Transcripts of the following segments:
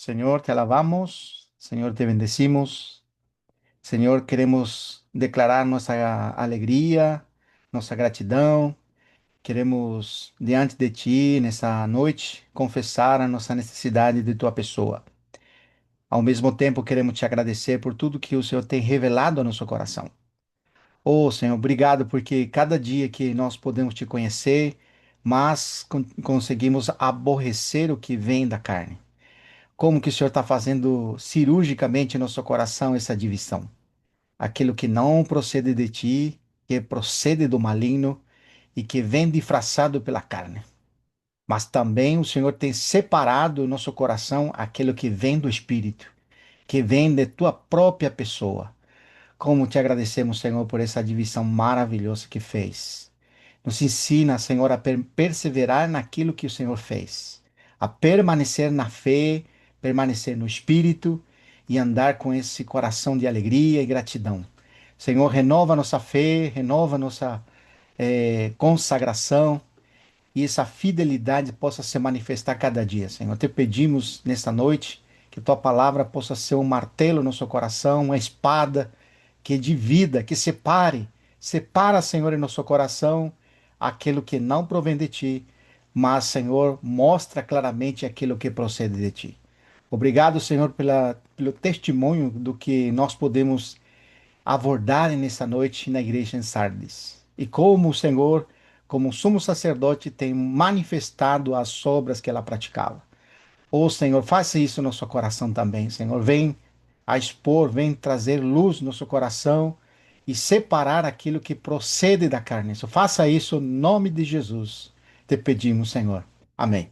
Señor, te alabamos, Señor, te bendecimos. Señor, queremos declarar nuestra alegria, nossa gratidão. Queremos, diante de Ti, nessa noite, confessar a nossa necessidade de Tua pessoa. Ao mesmo tempo, queremos te agradecer por tudo que o Senhor tem revelado ao nosso coração. Oh, Senhor, obrigado porque cada dia que nós podemos te conhecer, mas conseguimos aborrecer o que vem da carne. Como que o Senhor está fazendo cirurgicamente no seu coração essa divisão? Aquilo que não procede de ti, que procede do maligno e que vem disfarçado pela carne. Mas também o Senhor tem separado no nosso coração aquilo que vem do Espírito, que vem de tua própria pessoa. Como te agradecemos, Senhor, por essa divisão maravilhosa que fez. Nos ensina, Senhor, a perseverar naquilo que o Senhor fez, a permanecer na fé, permanecer no Espírito e andar com esse coração de alegria e gratidão. Senhor, renova nossa fé, renova nossa consagração e essa fidelidade possa se manifestar cada dia, Senhor. Te pedimos nesta noite que tua palavra possa ser um martelo no nosso coração, uma espada que divida, que separa, Senhor, em nosso coração aquilo que não provém de ti, mas, Senhor, mostra claramente aquilo que procede de ti. Obrigado, Senhor, pelo testemunho do que nós podemos abordar nessa noite na igreja em Sardes. E como o Senhor, como sumo sacerdote, tem manifestado as obras que ela praticava. Ô Senhor, faça isso no nosso coração também, Senhor. Vem a expor, vem trazer luz no nosso coração e separar aquilo que procede da carne. Faça isso em nome de Jesus. Te pedimos, Senhor. Amém.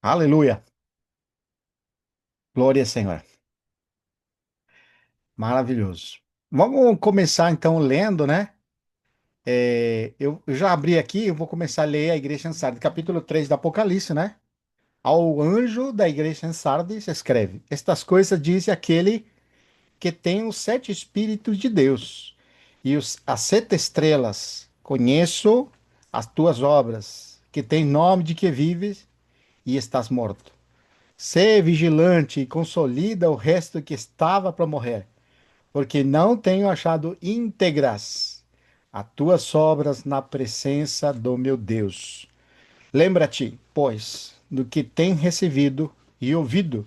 Aleluia. Glória, Senhor. Maravilhoso. Vamos começar então lendo, né? Eu já abri aqui, eu vou começar a ler a igreja em Sardes, capítulo 3 do Apocalipse, né? Ao anjo da igreja em Sardes escreve: Estas coisas diz aquele que tem os sete Espíritos de Deus e as sete estrelas. Conheço as tuas obras, que tem nome de que vives e estás morto. Sê vigilante e consolida o resto que estava para morrer, porque não tenho achado íntegras as tuas obras na presença do meu Deus. Lembra-te, pois, do que tem recebido e ouvido,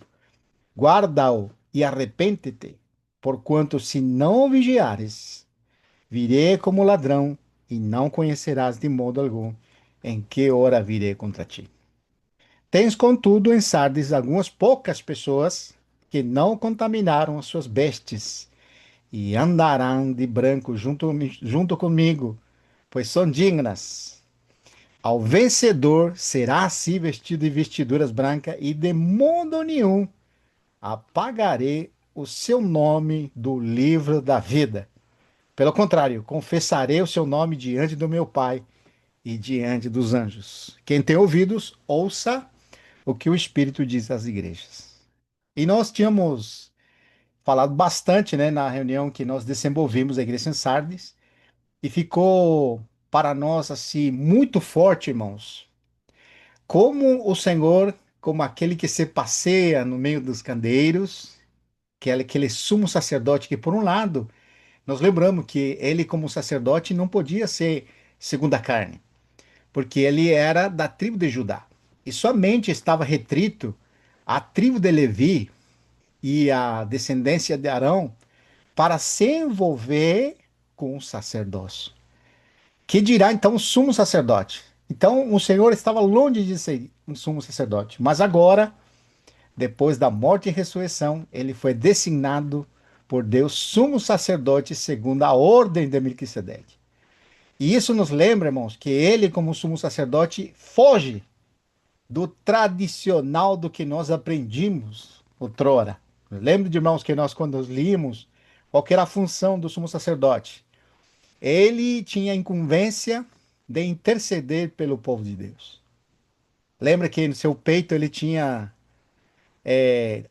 guarda-o e arrepende-te, porquanto se não vigiares, virei como ladrão e não conhecerás de modo algum em que hora virei contra ti. Tens, contudo, em Sardes algumas poucas pessoas que não contaminaram as suas vestes e andarão de branco junto comigo, pois são dignas. Ao vencedor será assim vestido de vestiduras brancas, e de modo nenhum apagarei o seu nome do livro da vida. Pelo contrário, confessarei o seu nome diante do meu Pai e diante dos anjos. Quem tem ouvidos, ouça o que o Espírito diz às igrejas. E nós tínhamos falado bastante, né, na reunião que nós desenvolvimos a igreja em Sardes, e ficou para nós assim muito forte, irmãos, como o Senhor, como aquele que se passeia no meio dos candeeiros, que é aquele sumo sacerdote que, por um lado, nós lembramos que ele, como sacerdote, não podia ser segundo a carne, porque ele era da tribo de Judá. E somente estava restrito à tribo de Levi e à descendência de Arão para se envolver com o sacerdócio. Que dirá então o sumo sacerdote? Então o Senhor estava longe de ser um sumo sacerdote, mas agora, depois da morte e ressurreição, ele foi designado por Deus sumo sacerdote segundo a ordem de Melquisedeque. E isso nos lembra, irmãos, que ele, como sumo sacerdote, foge do tradicional do que nós aprendimos outrora. Lembro de, irmãos, que nós, quando líamos, qual que era a função do sumo sacerdote? Ele tinha a incumbência de interceder pelo povo de Deus. Lembra que no seu peito ele tinha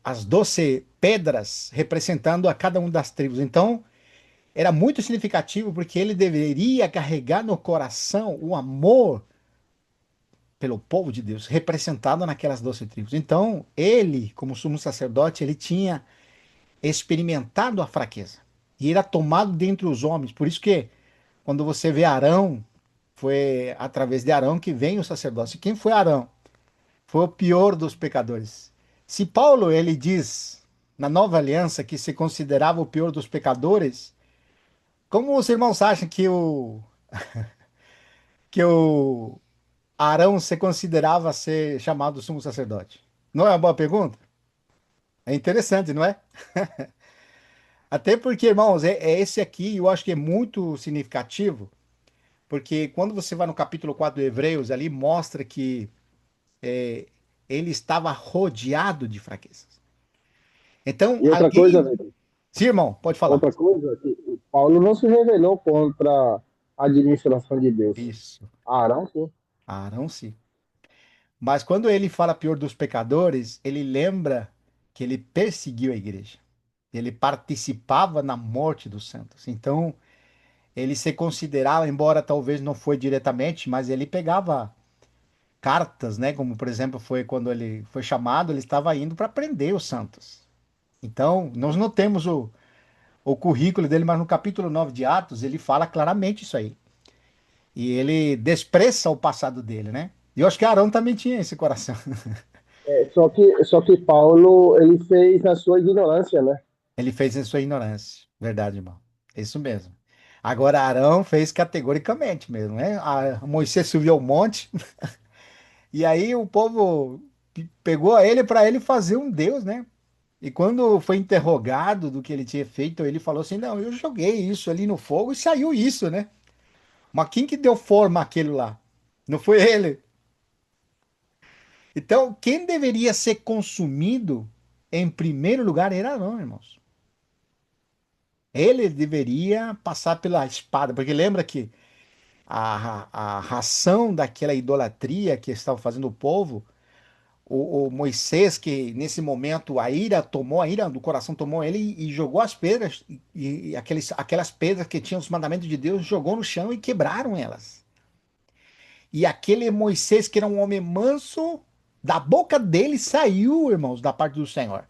as 12 pedras representando a cada uma das tribos. Então, era muito significativo porque ele deveria carregar no coração o amor pelo povo de Deus, representado naquelas 12 tribos. Então, ele, como sumo sacerdote, ele tinha experimentado a fraqueza e era tomado dentre os homens. Por isso que quando você vê Arão, foi através de Arão que vem o sacerdócio. Quem foi Arão? Foi o pior dos pecadores. Se Paulo ele diz na Nova Aliança que se considerava o pior dos pecadores, como os irmãos acham que o Arão se considerava ser chamado sumo sacerdote? Não é uma boa pergunta? É interessante, não é? Até porque, irmãos, é esse aqui, eu acho que é muito significativo, porque quando você vai no capítulo 4 de Hebreus, ali mostra que ele estava rodeado de fraquezas. Então, E outra coisa, alguém. Vitor, Sim, irmão, pode falar. outra coisa, que Paulo não se rebelou contra a administração de Deus. Isso. Arão, sim. Arão, sim. Mas quando ele fala pior dos pecadores, ele lembra que ele perseguiu a igreja. Ele participava na morte dos santos. Então, ele se considerava, embora talvez não foi diretamente, mas ele pegava cartas, né? Como por exemplo foi quando ele foi chamado, ele estava indo para prender os santos. Então, nós não temos o currículo dele, mas no capítulo 9 de Atos ele fala claramente isso aí. E ele despreza o passado dele, né? E eu acho que Arão também tinha esse coração. Só que Paulo, ele fez na sua ignorância, né? Ele fez em sua ignorância. Verdade, irmão. É isso mesmo. Agora, Arão fez categoricamente mesmo, né? Moisés subiu ao monte, e aí o povo pegou ele para ele fazer um Deus, né? E quando foi interrogado do que ele tinha feito, ele falou assim: Não, eu joguei isso ali no fogo e saiu isso, né? Mas quem que deu forma àquilo lá? Não foi ele. Então, quem deveria ser consumido em primeiro lugar era Arão, irmãos. Ele deveria passar pela espada, porque lembra que a ração daquela idolatria que estava fazendo o povo, o Moisés, que nesse momento a ira do coração tomou ele e jogou as pedras, e aquelas pedras que tinham os mandamentos de Deus, jogou no chão e quebraram elas. E aquele Moisés, que era um homem manso, da boca dele saiu, irmãos, da parte do Senhor.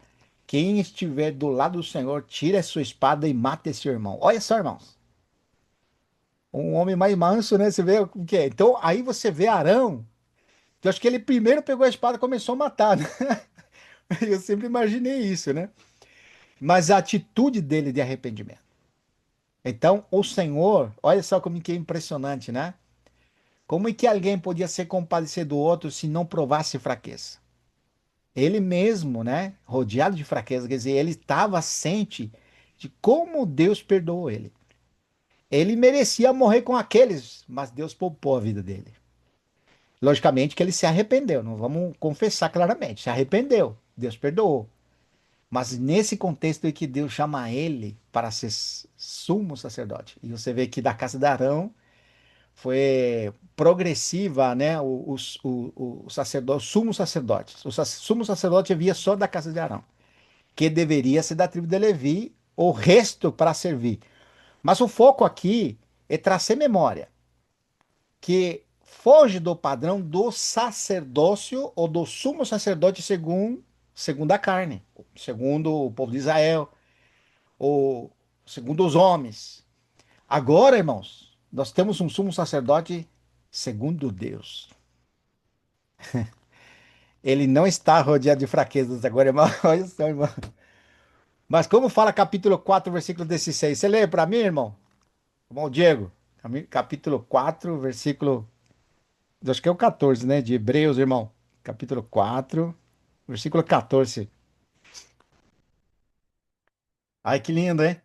Quem estiver do lado do Senhor, tire a sua espada e mate esse irmão. Olha só, irmãos. Um homem mais manso, né? Você vê o que é. Então, aí você vê Arão. Eu acho que ele primeiro pegou a espada e começou a matar, né? Eu sempre imaginei isso, né? Mas a atitude dele de arrependimento. Então, o Senhor, olha só como que é impressionante, né? Como é que alguém podia se compadecer do outro se não provasse fraqueza? Ele mesmo, né? Rodeado de fraqueza, quer dizer, ele estava ciente de como Deus perdoou ele. Ele merecia morrer com aqueles, mas Deus poupou a vida dele. Logicamente que ele se arrependeu, não vamos confessar claramente, se arrependeu, Deus perdoou. Mas nesse contexto em que Deus chama ele para ser sumo sacerdote. E você vê que da casa de Arão foi progressiva, né? O sacerdote, o sumo sacerdote. O sumo sacerdote havia só da casa de Arão, que deveria ser da tribo de Levi, o resto para servir. Mas o foco aqui é trazer memória que foge do padrão do sacerdócio ou do sumo sacerdote segundo a carne, segundo o povo de Israel, ou segundo os homens. Agora, irmãos, nós temos um sumo sacerdote segundo Deus. Ele não está rodeado de fraquezas agora, irmão. Olha só, irmão. Mas como fala capítulo 4, versículo 16? Você lê para mim, irmão? Irmão Diego, capítulo 4, versículo. Acho que é o 14, né? De Hebreus, irmão. Capítulo 4, versículo 14. Ai, que lindo, hein?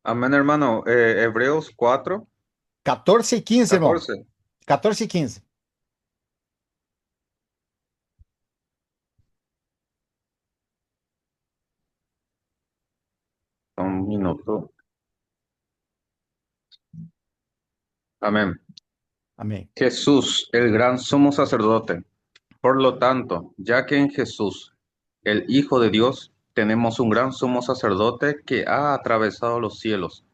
Amén, hermano. Hebreos 4, 14 e 15, irmão. 14. 14 e 15. Un minuto. Amén. Amém. Jesús, el gran sumo sacerdote. Por lo tanto, ya que en Jesús, el Hijo de Dios, tenemos un gran sumo sacerdote que ha atravesado los cielos,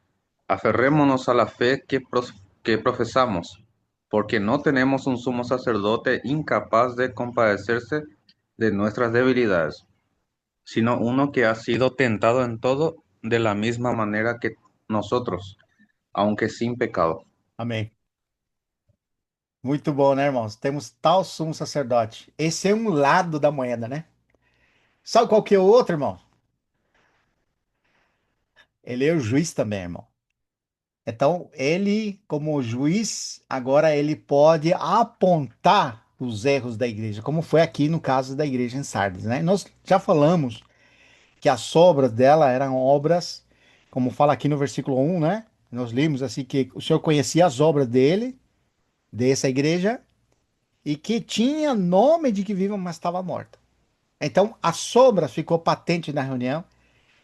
Aferrémonos a la fe que profesamos, porque no tenemos un sumo sacerdote incapaz de compadecerse de nuestras debilidades, sino uno que ha sido tentado en todo de la misma manera que nosotros, aunque sin pecado. Amém. Muito bom, né, irmãos? Temos tal sumo sacerdote. Esse é um lado da moeda, né? Sabe qual que é o outro, irmão? Ele é o juiz também, irmão. Então, ele, como juiz, agora ele pode apontar os erros da igreja, como foi aqui no caso da igreja em Sardes, né? Nós já falamos que as obras dela eram obras, como fala aqui no versículo 1, né? Nós lemos assim que o Senhor conhecia as obras dele, dessa igreja, e que tinha nome de que viva, mas estava morta. Então, as obras ficou patente na reunião,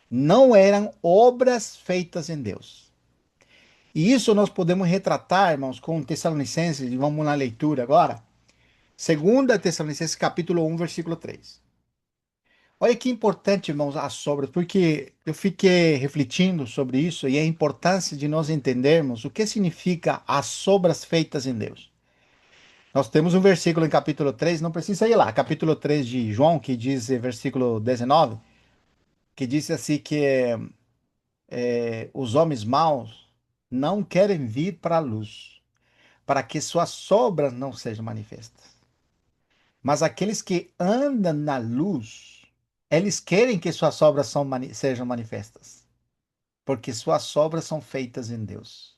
não eram obras feitas em Deus. E isso nós podemos retratar, irmãos, com Tessalonicenses, e vamos na leitura agora. Segunda Tessalonicenses, capítulo 1, versículo 3. Olha que importante, irmãos, as obras, porque eu fiquei refletindo sobre isso e a importância de nós entendermos o que significa as obras feitas em Deus. Nós temos um versículo em capítulo 3, não precisa ir lá, capítulo 3 de João, que diz, versículo 19, que diz assim que os homens maus não querem vir para a luz, para que suas obras não sejam manifestas. Mas aqueles que andam na luz, eles querem que suas obras sejam manifestas, porque suas obras são feitas em Deus.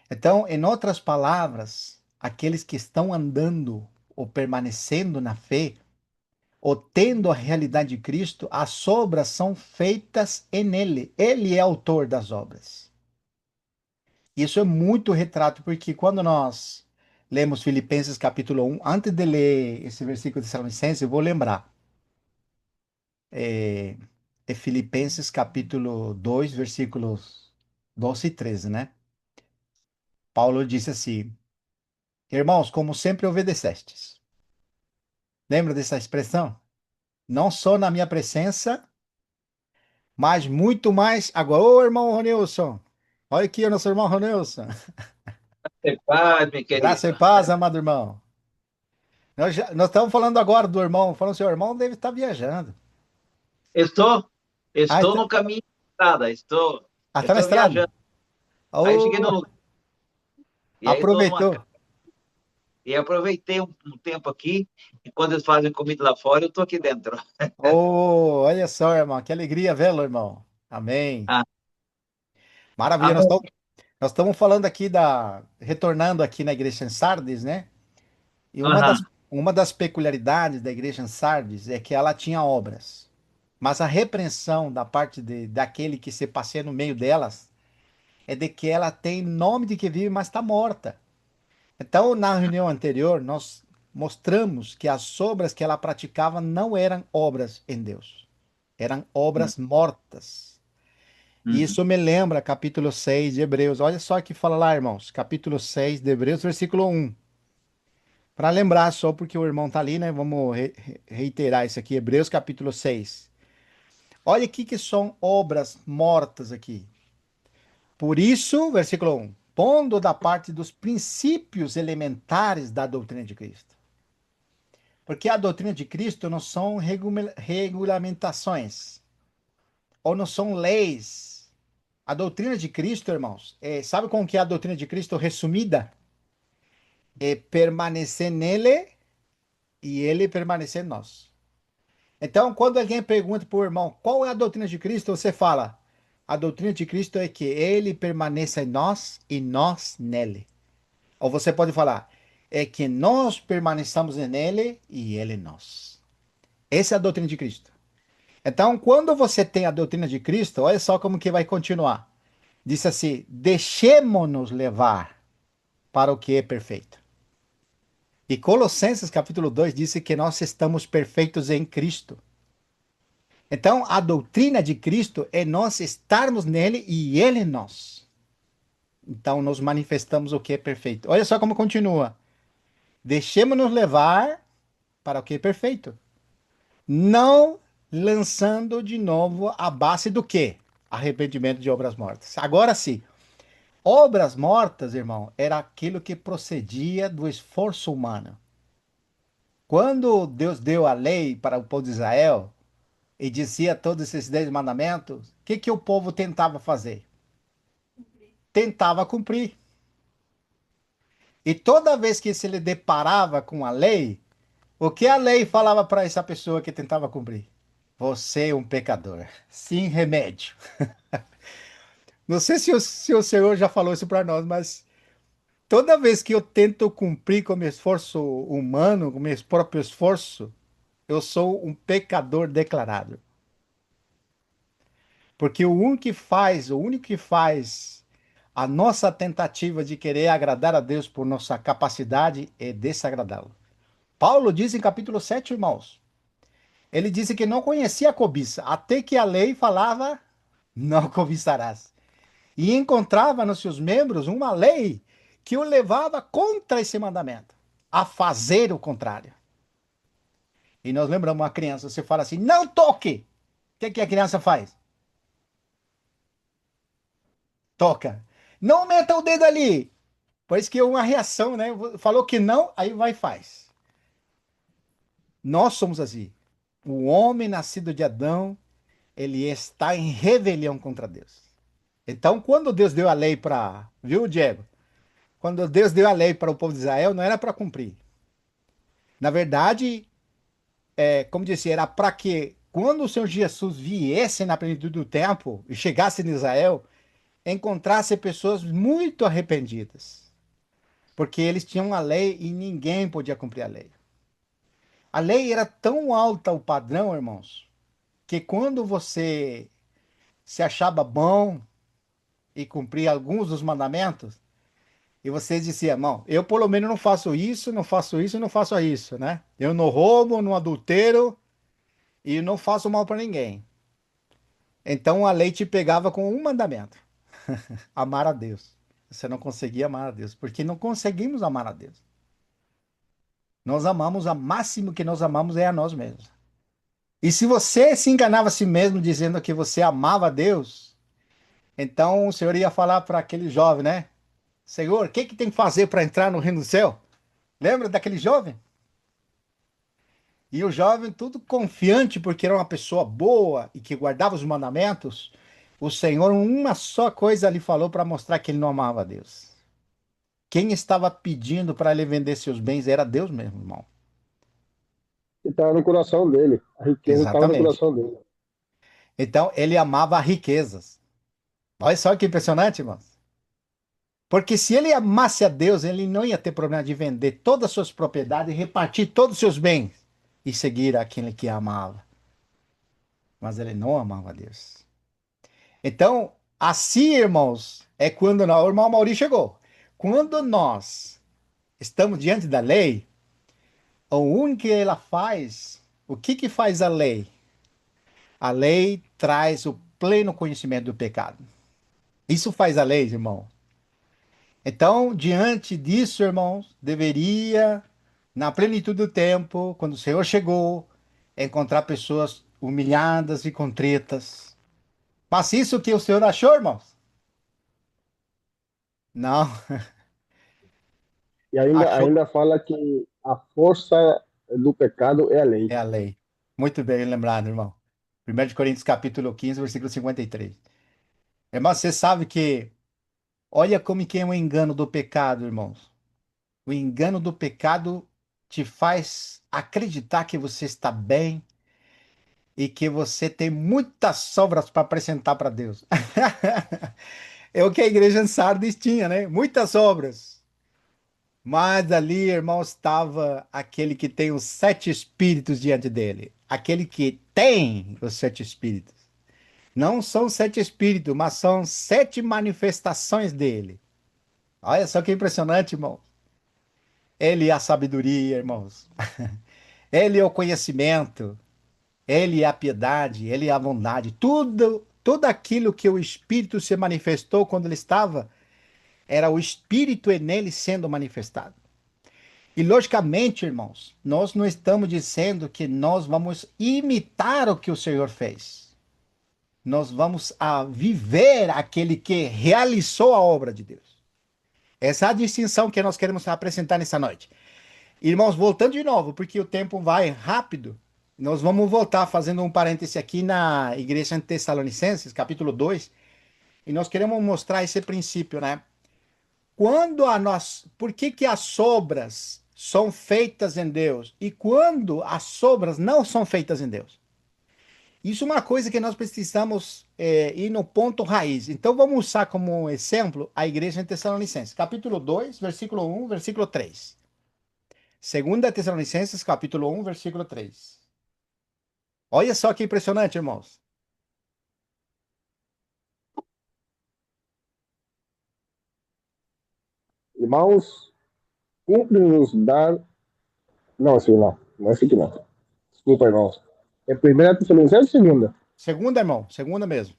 Então, em outras palavras, aqueles que estão andando ou permanecendo na fé, ou tendo a realidade de Cristo, as obras são feitas em Ele. Ele é autor das obras. Isso é muito retrato, porque quando nós lemos Filipenses capítulo 1, antes de ler esse versículo de Tessalonicenses, eu vou lembrar. É Filipenses capítulo 2, versículos 12 e 13, né? Paulo disse assim: Irmãos, como sempre obedecestes. Lembra dessa expressão? Não só na minha presença, mas muito mais agora. Ô, irmão Ronilson, olha aqui o nosso irmão Ronilson. Paz, meu Graça e querido. paz, amado irmão. Nós estamos falando agora do irmão, falando seu irmão deve estar viajando. Estou, Ah, estou no caminho de estrada, tá na estou estrada? viajando. Aí cheguei no Oh, lugar, e aí estou numa aproveitou. casa. E aproveitei um tempo aqui, enquanto eles fazem comida lá fora, eu estou aqui dentro. Oh, olha só, irmão, que alegria vê-lo, irmão. Amém. Ah, Maravilha, amém. nós estamos falando aqui retornando aqui na igreja em Sardes, né? E Aham. uma das peculiaridades da igreja em Sardes é que ela tinha obras. Mas a repreensão da parte daquele que se passeia no meio delas é de que ela tem nome de que vive, mas está morta. Então, na reunião anterior, nós mostramos que as obras que ela praticava não eram obras em Deus, eram obras mortas. E Uhum. isso me lembra capítulo 6 de Hebreus. Olha só que fala lá, irmãos. Capítulo 6 de Hebreus, versículo 1. Para lembrar só porque o irmão tá ali, né? Vamos reiterar isso aqui. Hebreus capítulo 6. Olha aqui que são obras mortas aqui. Por isso, versículo 1. Pondo da parte dos princípios elementares da doutrina de Cristo. Porque a doutrina de Cristo não são regulamentações ou não são leis. A doutrina de Cristo, irmãos, sabe como que é a doutrina de Cristo resumida? É permanecer nele e ele permanecer em nós. Então, quando alguém pergunta para o irmão qual é a doutrina de Cristo, você fala: a doutrina de Cristo é que ele permaneça em nós e nós nele. Ou você pode falar: é que nós permaneçamos nele e ele em nós. Essa é a doutrina de Cristo. Então, quando você tem a doutrina de Cristo, olha só como que vai continuar. Diz assim: deixemo-nos levar para o que é perfeito. E Colossenses capítulo 2 diz que nós estamos perfeitos em Cristo. Então, a doutrina de Cristo é nós estarmos nele e ele em nós. Então, nós manifestamos o que é perfeito. Olha só como continua. Deixemos-nos levar para o que é perfeito. Não lançando de novo a base do quê? Arrependimento de obras mortas. Agora sim. Obras mortas, irmão, era aquilo que procedia do esforço humano. Quando Deus deu a lei para o povo de Israel e dizia todos esses 10 mandamentos, o que que o povo tentava fazer? Tentava cumprir. E toda vez que se ele deparava com a lei, o que a lei falava para essa pessoa que tentava cumprir? Você é um pecador, sem remédio. Não sei se o Senhor já falou isso para nós, mas toda vez que eu tento cumprir com meu esforço humano, com meu próprio esforço, eu sou um pecador declarado. Porque o único que faz a nossa tentativa de querer agradar a Deus por nossa capacidade é desagradá-lo. Paulo diz em capítulo 7, irmãos, ele disse que não conhecia a cobiça, até que a lei falava, não cobiçarás. E encontrava nos seus membros uma lei que o levava contra esse mandamento, a fazer o contrário. E nós lembramos uma criança, você fala assim, não toque! O que que a criança faz? Toca. Não meta o dedo ali! Pois que é uma reação, né? Falou que não, aí vai e faz. Nós somos assim. O homem nascido de Adão, ele está em rebelião contra Deus. Então, quando Deus deu a lei para, viu, Diego? Quando Deus deu a lei para o povo de Israel, não era para cumprir. Na verdade, como disse, era para que quando o Senhor Jesus viesse na plenitude do tempo e chegasse em Israel, encontrasse pessoas muito arrependidas, porque eles tinham a lei e ninguém podia cumprir a lei. A lei era tão alta o padrão, irmãos, que quando você se achava bom e cumpria alguns dos mandamentos, e você dizia, irmão, eu pelo menos não faço isso, não faço isso, não faço isso, né? Eu não roubo, não adultero e não faço mal para ninguém. Então a lei te pegava com um mandamento: amar a Deus. Você não conseguia amar a Deus, porque não conseguimos amar a Deus. Nós amamos, a máximo que nós amamos é a nós mesmos. E se você se enganava a si mesmo dizendo que você amava a Deus, então o Senhor ia falar para aquele jovem, né? Senhor, o que que tem que fazer para entrar no reino do céu? Lembra daquele jovem? E o jovem, tudo confiante, porque era uma pessoa boa e que guardava os mandamentos, o Senhor, uma só coisa lhe falou para mostrar que ele não amava a Deus. Quem estava pedindo para ele vender seus bens era Deus mesmo, irmão. Que estava no coração dele. A riqueza estava no Exatamente. coração dele. Então, ele amava riquezas. Olha só que impressionante, irmãos. Porque se ele amasse a Deus, ele não ia ter problema de vender todas as suas propriedades e repartir todos os seus bens e seguir aquele que amava. Mas ele não amava a Deus. Então, assim, irmãos, é quando o irmão Mauri chegou. Quando nós estamos diante da lei, o único que ela faz, o que que faz a lei? A lei traz o pleno conhecimento do pecado. Isso faz a lei, irmão. Então, diante disso, irmãos, deveria, na plenitude do tempo, quando o Senhor chegou, encontrar pessoas humilhadas e contritas. Mas isso que o Senhor achou, irmãos? Não, E ainda, achou ainda fala que a força do pecado é a lei. é a lei. Muito bem lembrado, irmão. 1 Coríntios capítulo 15, versículo 53. Irmão, você sabe que, olha como que é o engano do pecado, irmãos. O engano do pecado te faz acreditar que você está bem e que você tem muitas sobras para apresentar para Deus. É o que a igreja em Sardes tinha, né? Muitas obras. Mas ali, irmão, estava aquele que tem os 7 espíritos diante dele. Aquele que tem os 7 espíritos. Não são 7 espíritos, mas são 7 manifestações dele. Olha só que impressionante, irmão. Ele é a sabedoria, irmãos. Ele é o conhecimento. Ele é a piedade. Ele é a bondade. Tudo aquilo que o Espírito se manifestou quando ele estava, era o Espírito nele sendo manifestado. E logicamente, irmãos, nós não estamos dizendo que nós vamos imitar o que o Senhor fez. nós vamos a viver aquele que realizou a obra de Deus. Essa é a distinção que nós queremos apresentar nessa noite. Irmãos, voltando de novo, porque o tempo vai rápido, nós vamos voltar fazendo um parêntese aqui na igreja em Tessalonicenses, capítulo 2, e nós queremos mostrar esse princípio, né? Quando a nós, por que que as obras são feitas em Deus e quando as obras não são feitas em Deus? Isso é uma coisa que nós precisamos ir no ponto raiz. Então vamos usar como exemplo a igreja em Tessalonicenses, capítulo 2, versículo 1, versículo 3. Segunda Tessalonicenses, capítulo 1, versículo 3. Olha só que impressionante, irmãos. Irmãos, cumpre-nos dar. Não, assim não. Não é assim que não. Desculpa, irmãos. É primeira Tessalonicenses ou segunda? Segunda, irmão, segunda mesmo.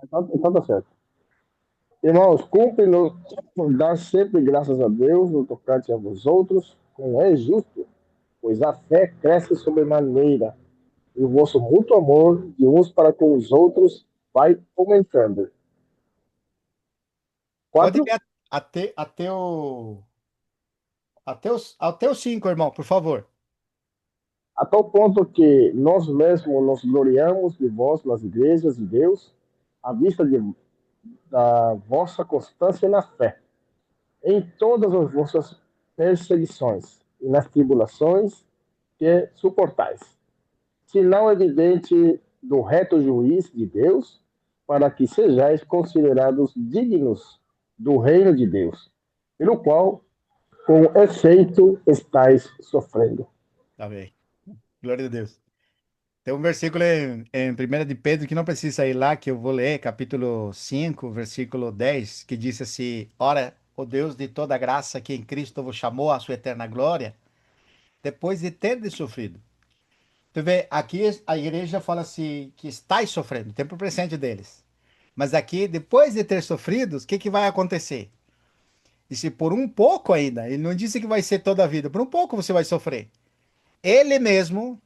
Então tá certo. Irmãos, cumpre-nos dar sempre graças a Deus no tocante a vós outros, como é justo, pois a fé cresce sobremaneira, e o vosso mútuo amor de uns para com os outros vai aumentando. Pode Quatro, ler até o 5, irmão, por favor. a tal ponto que nós mesmos nos gloriamos de vós nas igrejas de Deus, à vista da vossa constância na fé, em todas as vossas perseguições e nas tribulações que suportais. Sinal evidente do reto juiz de Deus, para que sejais considerados dignos do reino de Deus, pelo qual, com efeito, estáis sofrendo. Tá bem. Glória a Deus. Tem um versículo em 1 de Pedro que não precisa ir lá, que eu vou ler, capítulo 5, versículo 10, que diz assim: Ora, o Deus de toda graça que em Cristo vos chamou à sua eterna glória, depois de ter sofrido. Tu vê, aqui a igreja fala assim, que estáis sofrendo, tempo presente deles. Mas aqui, depois de ter sofrido, o que que vai acontecer? Disse, por um pouco ainda, ele não disse que vai ser toda a vida, por um pouco você vai sofrer. Ele mesmo,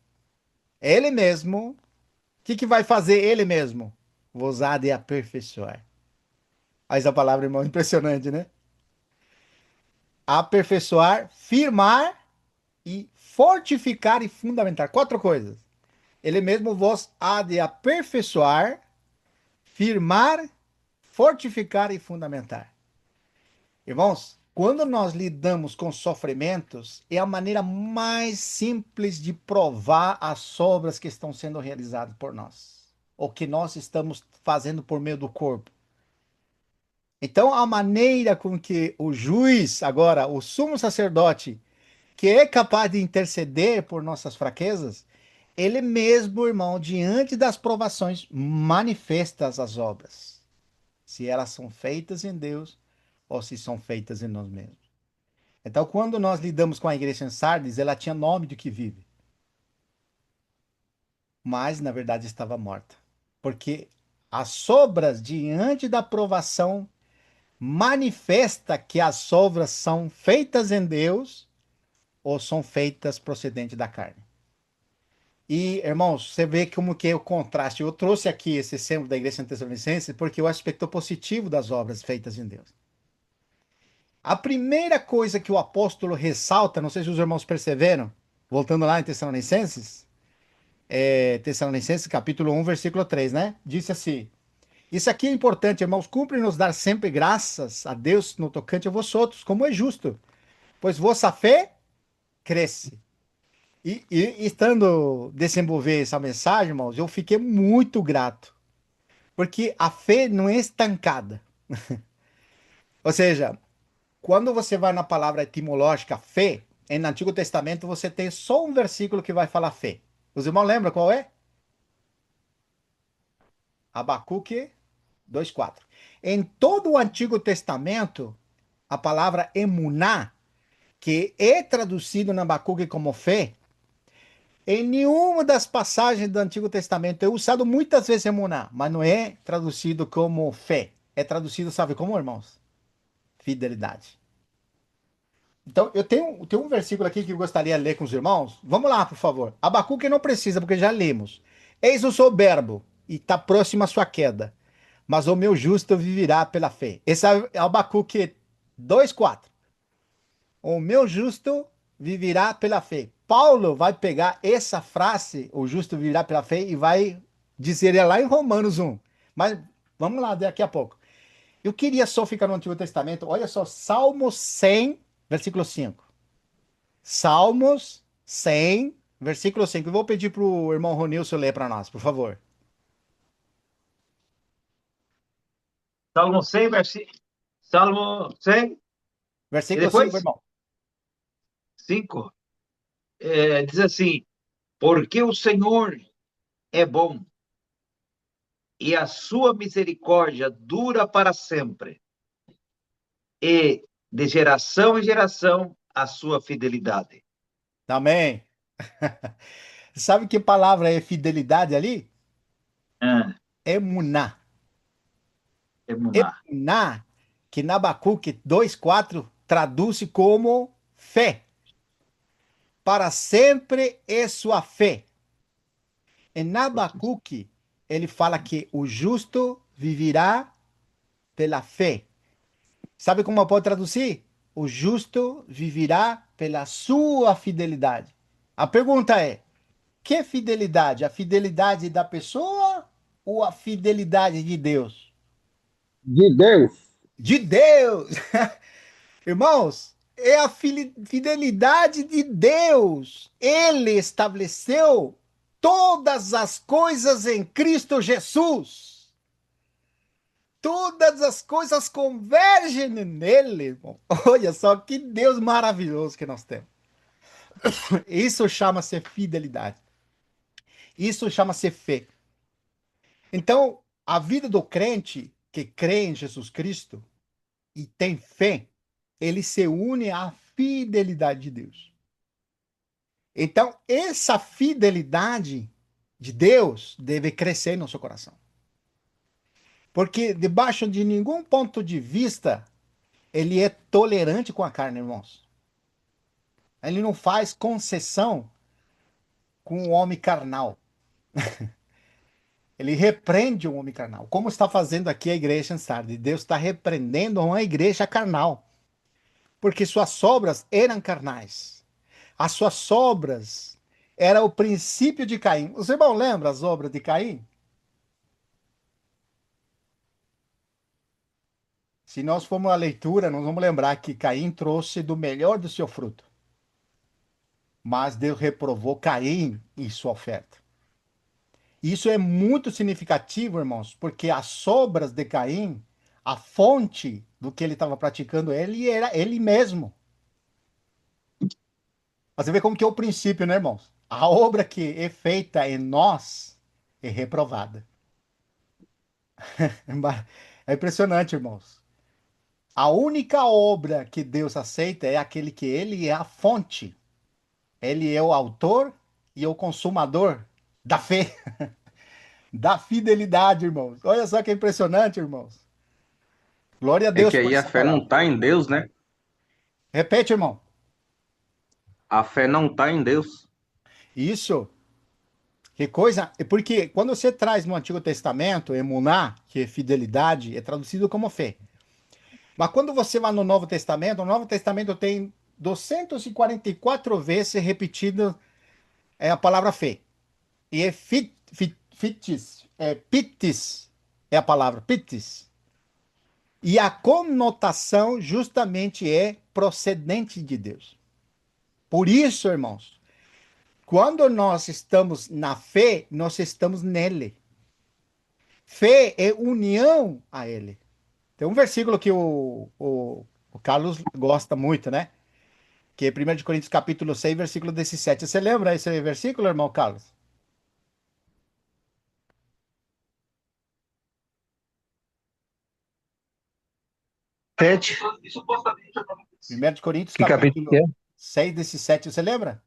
o que que vai fazer ele mesmo? Vos há de aperfeiçoar. Mas a palavra, irmão, impressionante, né? Aperfeiçoar, firmar e fortificar e fundamentar. Quatro coisas. Ele mesmo vos há de aperfeiçoar, firmar, fortificar e fundamentar. Irmãos, quando nós lidamos com sofrimentos, é a maneira mais simples de provar as obras que estão sendo realizadas por nós, ou que nós estamos fazendo por meio do corpo. Então, a maneira com que o juiz, agora o sumo sacerdote, que é capaz de interceder por nossas fraquezas, ele mesmo, irmão, diante das provações, manifesta as obras, se elas são feitas em Deus ou se são feitas em nós mesmos. Então, quando nós lidamos com a igreja em Sardes, ela tinha nome de que vive, mas na verdade estava morta, porque as obras diante da provação manifesta que as obras são feitas em Deus ou são feitas procedente da carne. E, irmãos, você vê como que é o contraste. Eu trouxe aqui esse exemplo da igreja tessalonicense porque o aspecto positivo das obras feitas em Deus. A primeira coisa que o apóstolo ressalta, não sei se os irmãos perceberam, voltando lá em Tessalonicenses, Tessalonicenses capítulo 1, versículo 3, né? Disse assim: Isso aqui é importante, irmãos, cumpre-nos dar sempre graças a Deus no tocante a vós outros, como é justo, pois vossa fé cresce. E estando desenvolver essa mensagem, irmãos, eu fiquei muito grato, porque a fé não é estancada. Ou seja, quando você vai na palavra etimológica fé, no Antigo Testamento você tem só um versículo que vai falar fé. Os irmãos lembram qual é? Abacuque 2:4. Em todo o Antigo Testamento, a palavra emuná, que é traduzido na Abacuque como fé, em nenhuma das passagens do Antigo Testamento é usado muitas vezes emuná, mas não é traduzido como fé. É traduzido, sabe como, irmãos? Fidelidade. Então, eu tenho um versículo aqui que eu gostaria de ler com os irmãos. Vamos lá, por favor. Abacuque não precisa, porque já lemos. Eis o soberbo e está próximo à sua queda, mas o meu justo viverá pela fé. Esse é Abacuque 2:4. O meu justo viverá pela fé. Paulo vai pegar essa frase, o justo viverá pela fé, e vai dizer lá em Romanos 1. Mas vamos lá daqui a pouco. Eu queria só ficar no Antigo Testamento. Olha só, Salmos 100, versículo 5. Salmos 100, versículo 5. Eu vou pedir para o irmão Ronilson ler para nós, por favor. Salmo 100, Salmo 100, e Versículo 5, depois irmão. 5. Diz assim: porque o Senhor é bom e a sua misericórdia dura para sempre, e de geração em geração a sua fidelidade. Amém. Sabe que palavra é fidelidade ali? Ah, Emuná. emuná. Emuná, que na Abacuque 2:4 traduz como fé. Para sempre é sua fé. Em Abacuque, ele fala que o justo viverá pela fé. Sabe como pode traduzir? O justo viverá pela sua fidelidade. A pergunta é: que fidelidade? A fidelidade da pessoa ou a fidelidade de Deus? De Deus. De Deus! Irmãos, é a fidelidade de Deus. Ele estabeleceu todas as coisas em Cristo Jesus. Todas as coisas convergem nele, irmão. Olha só que Deus maravilhoso que nós temos. Isso chama-se fidelidade. Isso chama-se fé. Então, a vida do crente que crê em Jesus Cristo e tem fé, ele se une à fidelidade de Deus. Então, essa fidelidade de Deus deve crescer no seu coração. Porque, debaixo de nenhum ponto de vista, ele é tolerante com a carne, irmãos. Ele não faz concessão com o homem carnal. Ele repreende o homem carnal. Como está fazendo aqui a igreja em Sardes. Deus está repreendendo uma igreja carnal. Porque suas obras eram carnais. As suas obras era o princípio de Caim. Os irmãos lembram as obras de Caim? Se nós formos à leitura, nós vamos lembrar que Caim trouxe do melhor do seu fruto. Mas Deus reprovou Caim e sua oferta. Isso é muito significativo, irmãos, porque as obras de Caim, a fonte do que ele estava praticando, ele era ele mesmo. Você vê como que é o princípio, né, irmãos? A obra que é feita em nós é reprovada. É impressionante, irmãos. A única obra que Deus aceita é aquele que ele é a fonte. Ele é o autor e o consumador da fé, da fidelidade, irmãos. Olha só que impressionante, irmãos. Glória a É Deus que por aí a essa fé não palavra. está em Deus, né? Repete, irmão. A fé não está em Deus. Isso. Que coisa. É porque quando você traz no Antigo Testamento, emuná, que é fidelidade, é traduzido como fé. Mas quando você vai no Novo Testamento, o Novo Testamento tem 244 vezes repetido a palavra fé. E é fitis, pitis, é a palavra, pitis. E a conotação justamente é procedente de Deus. Por isso, irmãos, quando nós estamos na fé, nós estamos nele. Fé é união a ele. Tem um versículo que o Carlos gosta muito, né? Que é 1 de Coríntios capítulo 6, versículo 17. Você lembra esse versículo, irmão Carlos? 7. 1 de Coríntios Que capítulo que é? capítulo 6, 17. Você lembra?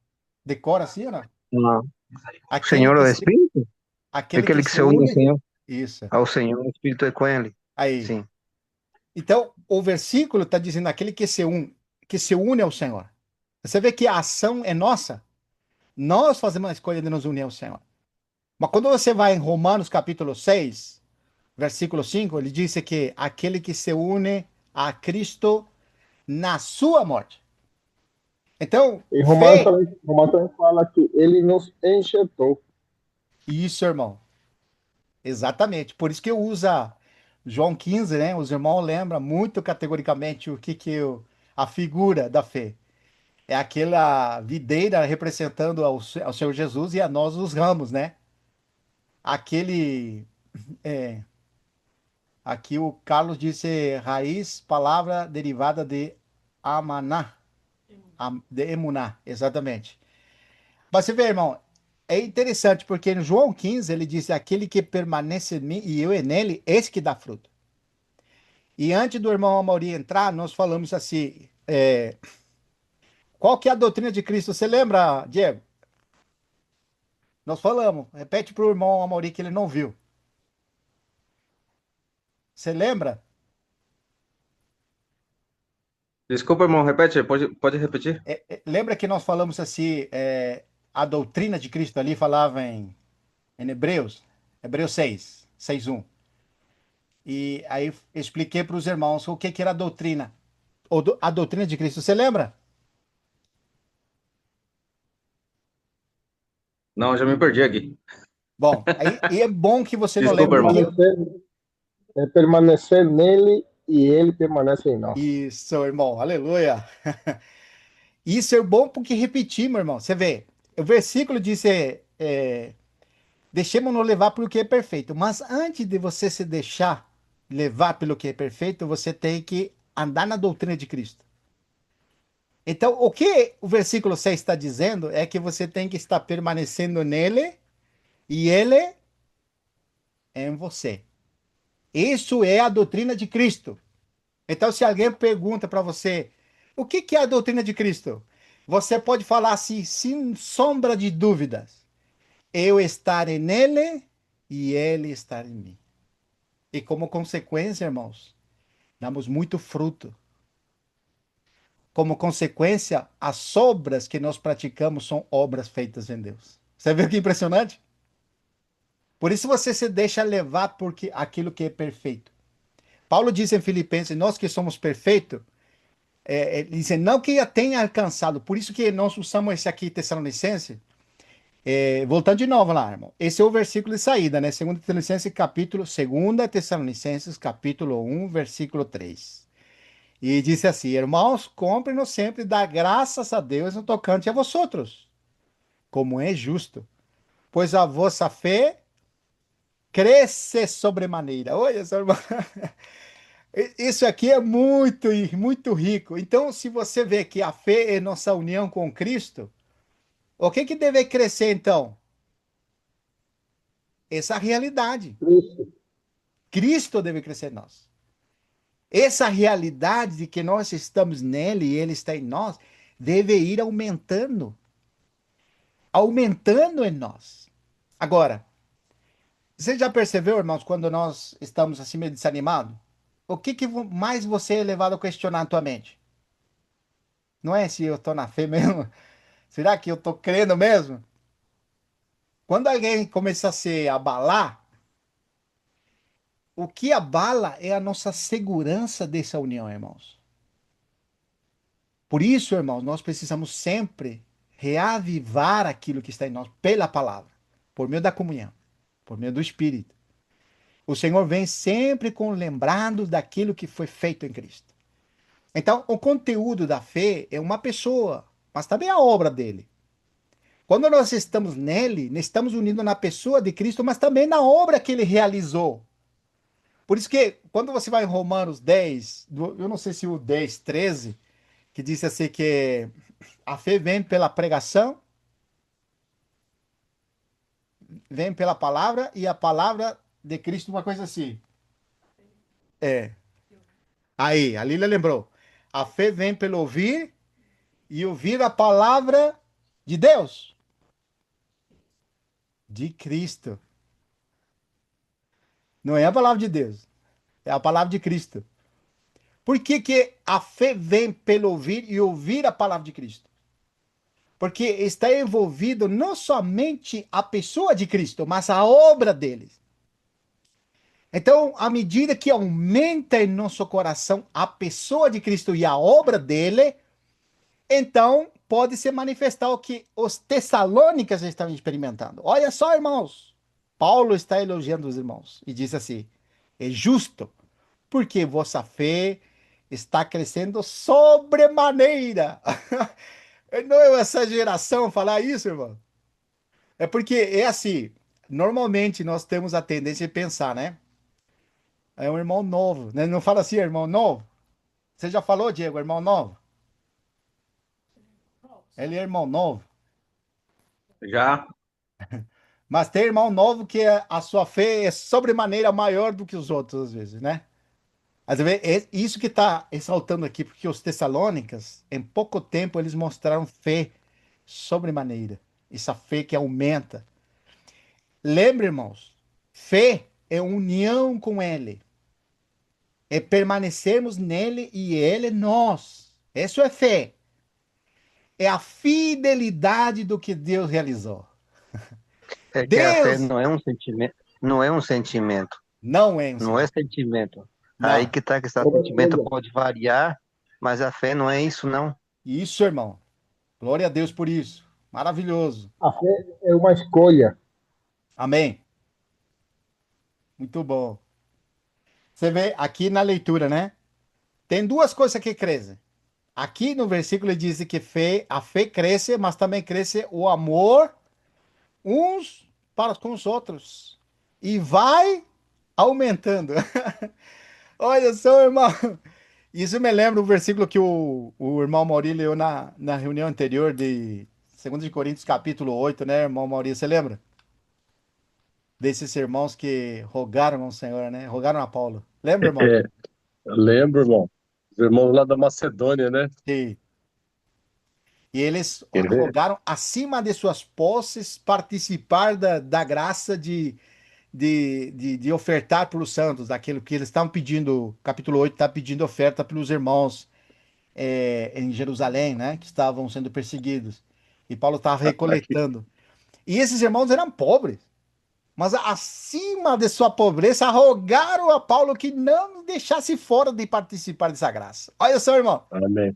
Decora assim ou não? Não. O Aquele Senhor é que o se, Espírito? aquele que Aquele que se se une ao une. Senhor. Isso. Ao Senhor, o Espírito é com ele. Aí. Sim. Então, o versículo está dizendo aquele que se une ao Senhor. Você vê que a ação é nossa. Nós fazemos a escolha de nos unir ao Senhor. Mas quando você vai em Romanos capítulo 6, versículo 5, ele diz que aquele que se une a Cristo na sua morte. Então, E fé, Romano também fala que ele nos enxertou. isso, irmão. Exatamente. Por isso que eu uso João 15, né? Os irmãos lembram muito categoricamente a figura da fé. É aquela videira representando ao Senhor Jesus e a nós os ramos, né? Aquele. é, Aqui o Carlos disse raiz, palavra derivada de amaná, de emuná, exatamente. Mas você vê, irmão, é interessante porque no João 15 ele diz: aquele que permanece em mim e eu nele, esse que dá fruto. E antes do irmão Amauri entrar, nós falamos assim: qual que é a doutrina de Cristo? Você lembra, Diego? Nós falamos, repete para o irmão Amauri que ele não viu. Você lembra? Desculpa, irmão, repete, pode repetir? Lembra que nós falamos assim, a doutrina de Cristo ali falava em Hebreus, Hebreus 6, 6:1. E aí eu expliquei para os irmãos o que que era a doutrina, a doutrina de Cristo. Você lembra? Não, já me perdi aqui. Bom, e é bom que você não lembra, Desculpa, irmão. porque Permanecer nele e ele permanece em nós. isso, irmão, aleluia. Isso é bom porque repetir, meu irmão. Você vê, o versículo diz: deixemos-nos levar pelo que é perfeito. Mas antes de você se deixar levar pelo que é perfeito, você tem que andar na doutrina de Cristo. Então, o que o versículo 6 está dizendo é que você tem que estar permanecendo nele e ele em você. Isso é a doutrina de Cristo. Então, se alguém pergunta para você, o que que é a doutrina de Cristo? Você pode falar assim, sem sombra de dúvidas. Eu estar nele e ele estar em mim. E como consequência, irmãos, damos muito fruto. Como consequência, as obras que nós praticamos são obras feitas em Deus. Você viu que impressionante? Por isso você se deixa levar por aquilo que é perfeito. Paulo diz em Filipenses, nós que somos perfeitos, ele diz, não que já tenha alcançado, por isso que nós usamos esse aqui, Tessalonicense, voltando de novo lá, irmão. Esse é o versículo de saída, né? 2 Tessalonicenses, capítulo 1, versículo 3. E disse assim: irmãos, comprem-nos sempre dar graças a Deus no tocante a vosotros, como é justo, pois a vossa fé cresce sobremaneira. Olha só, irmão. Isso aqui é muito, muito rico. Então, se você vê que a fé é nossa união com Cristo, o que que deve crescer então? Essa realidade. Cristo, Cristo deve crescer em nós. Essa realidade de que nós estamos nele e ele está em nós deve ir aumentando, aumentando em nós. Agora, você já percebeu, irmãos, quando nós estamos assim meio desanimados? O que que mais você é levado a questionar na tua mente? Não é se eu estou na fé mesmo? Será que eu estou crendo mesmo? Quando alguém começa a se abalar, o que abala é a nossa segurança dessa união, irmãos. Por isso, irmãos, nós precisamos sempre reavivar aquilo que está em nós pela palavra, por meio da comunhão, por meio do Espírito. O Senhor vem sempre com lembrando daquilo que foi feito em Cristo. Então, o conteúdo da fé é uma pessoa, mas também a obra dele. Quando nós estamos nele, nós estamos unidos na pessoa de Cristo, mas também na obra que ele realizou. Por isso que, quando você vai em Romanos 10, eu não sei se o 10, 13, que diz assim que a fé vem pela pregação, vem pela palavra, e a palavra de Cristo, uma coisa assim. É. Aí, a Lília lembrou. A fé vem pelo ouvir e ouvir a palavra de Deus, de Cristo. Não é a palavra de Deus, é a palavra de Cristo. Por que que a fé vem pelo ouvir e ouvir a palavra de Cristo? porque está envolvido não somente a pessoa de Cristo, mas a obra dele. Então, à medida que aumenta em nosso coração a pessoa de Cristo e a obra dele, então pode se manifestar o que os tessalônicas estão experimentando. Olha só, irmãos. Paulo está elogiando os irmãos e diz assim: é justo, porque vossa fé está crescendo sobremaneira. Não é uma exageração falar isso, irmão. É porque é assim. Normalmente nós temos a tendência de pensar, né? É um irmão novo, né? Não fala assim, irmão novo. Você já falou, Diego, irmão novo? Ele é irmão novo. Ya, Mas tem irmão novo que a sua fé é sobremaneira maior do que os outros, às vezes, né? Às vezes, é isso que está ressaltando aqui, porque os tessalônicas, em pouco tempo, eles mostraram fé sobremaneira. Essa fé que aumenta. Lembre, irmãos, fé é união com Ele. É permanecermos nele e Ele nós. Isso é fé. É a fidelidade do que Deus realizou. É que a fé Deus não é um sentimento, não é um sentimento, não é um não é sentimento. sentimento. Aí Não. que tá que esse sentimento Propagandia. pode variar, mas a fé não é isso, não. Isso, irmão. Glória a Deus por isso. Maravilhoso. A fé é uma escolha. Amém. Muito bom. Você vê aqui na leitura, né? Tem duas coisas que crescem. Aqui no versículo ele diz que a fé cresce, mas também cresce o amor uns para com os outros. E vai aumentando. Olha só, irmão. Isso me lembra o versículo que o irmão Mauri leu na reunião anterior de 2 de Coríntios, capítulo 8, né, irmão Mauri? Você lembra? Desses irmãos que rogaram ao Senhor, né? Rogaram a Paulo. Lembra, irmão? É, eu lembro, irmão. Os irmãos lá da Macedônia, né? Sim. E eles Quer ver? rogaram, acima de suas posses, participar da graça de ofertar para os santos, daquilo que eles estavam pedindo. Capítulo 8 está pedindo oferta pelos irmãos em Jerusalém, né? Que estavam sendo perseguidos. E Paulo estava Aqui, recoletando. E esses irmãos eram pobres. Mas acima de sua pobreza, rogaram a Paulo que não deixasse fora de participar dessa graça. Olha só, irmão. amém.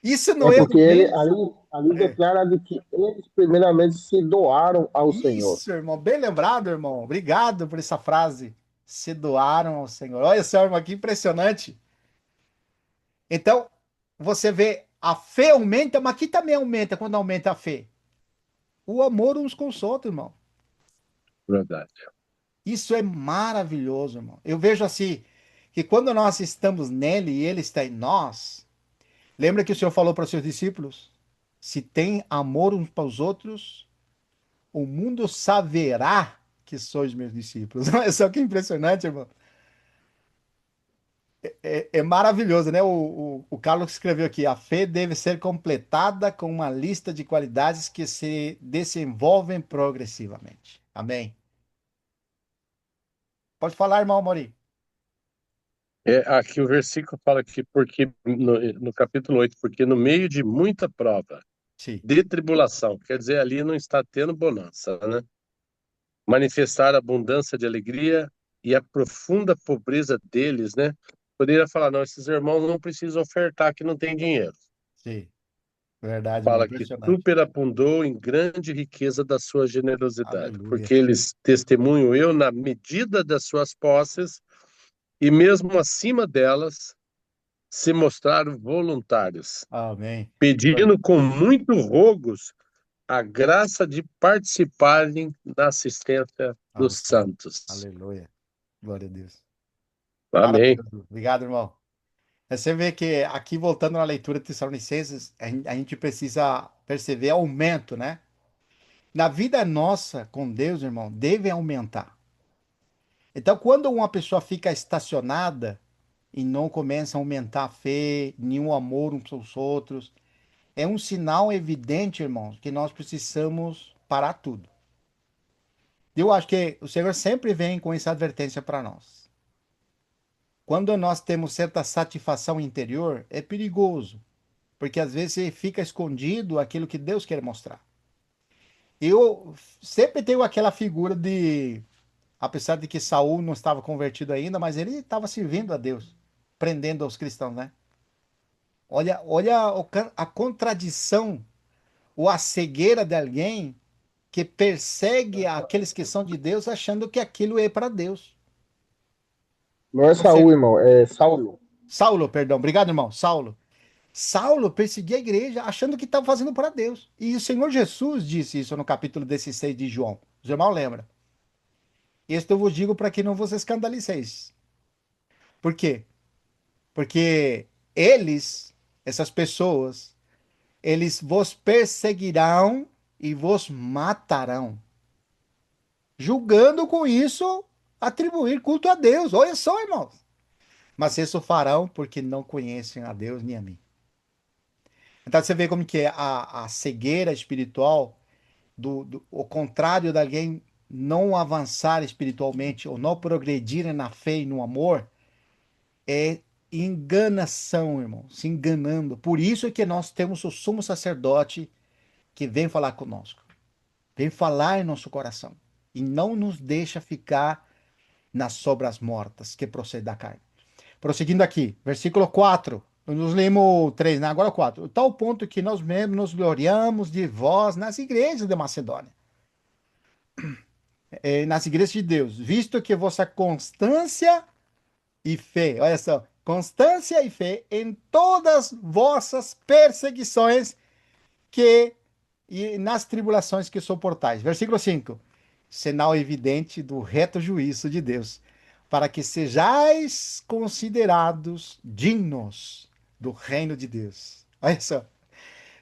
Isso É não é porque ele aumento. ali É. declara de que eles primeiramente se doaram ao Senhor. Isso, irmão. Bem lembrado, irmão. Obrigado por essa frase. Se doaram ao Senhor. Olha só, irmão, que impressionante. Então, você vê, a fé aumenta, mas aqui também aumenta quando aumenta a fé. O amor uns com os outros, irmão. Verdade. Isso é maravilhoso, irmão. Eu vejo assim, que quando nós estamos nele e ele está em nós, lembra que o Senhor falou para os seus discípulos? Se tem amor uns para os outros, o mundo saberá que sois meus discípulos. Olha só que impressionante, irmão. É maravilhoso, né? O Carlos escreveu aqui: a fé deve ser completada com uma lista de qualidades que se desenvolvem progressivamente. Amém. Pode falar, irmão Mori. É, aqui o versículo fala que porque no capítulo 8, porque no meio de muita prova, Sim, de tribulação, quer dizer, ali não está tendo bonança, né? Manifestar a abundância de alegria e a profunda pobreza deles, né? Poderia falar, não, esses irmãos não precisam ofertar que não tem dinheiro. sim. Verdade, irmão. Fala que Impressionante. superabundou em grande riqueza da sua generosidade, Aleluia. porque eles testemunham eu na medida das suas posses e mesmo acima delas se mostraram voluntários, Amém. pedindo com muito rogos a graça de participarem da assistência Ao dos Senhor. santos. Aleluia. Glória a Deus. Amém. Maravilhoso. Obrigado, irmão. Você vê que aqui, voltando na leitura de Tessalonicenses, a gente precisa perceber aumento, né? Na vida nossa com Deus, irmão, deve aumentar. Então, quando uma pessoa fica estacionada e não começa a aumentar a fé, nenhum amor uns aos outros, é um sinal evidente, irmãos, que nós precisamos parar tudo. Eu acho que o Senhor sempre vem com essa advertência para nós. Quando nós temos certa satisfação interior, é perigoso. porque às vezes fica escondido aquilo que Deus quer mostrar. Eu sempre tenho aquela figura de, apesar de que Saul não estava convertido ainda, mas ele estava servindo a Deus, prendendo os cristãos, né? Olha a contradição ou a cegueira de alguém que persegue aqueles que são de Deus, achando que aquilo é para Deus. Não é Ou seja, Saul, irmão, é Saulo. Saulo, perdão, obrigado, irmão. Saulo perseguia a igreja achando que estava fazendo para Deus. E o Senhor Jesus disse isso no capítulo 16 de João. Os irmãos lembram? Isto eu vos digo para que não vos escandalizeis. Por quê? Porque eles, essas pessoas, eles vos perseguirão e vos matarão, julgando com isso atribuir culto a Deus. Olha só, irmãos. Mas isso farão porque não conhecem a Deus nem a mim. Então você vê como que é a cegueira espiritual o contrário de alguém não avançar espiritualmente ou não progredir na fé e no amor é enganação, irmão, se enganando. Por isso é que nós temos o sumo sacerdote que vem falar conosco, vem falar em nosso coração e não nos deixa ficar nas sobras mortas que procedem da carne. Prosseguindo aqui, versículo 4. Nós lemos 3, né? Agora 4. Tal ponto que nós mesmos nos gloriamos de vós nas igrejas de Macedônia, nas igrejas de Deus, visto que vossa constância e fé, olha só, constância e fé em todas vossas perseguições que e nas tribulações que suportais. Versículo 5. Sinal evidente do reto juízo de Deus, para que sejais considerados dignos do reino de Deus. Olha só.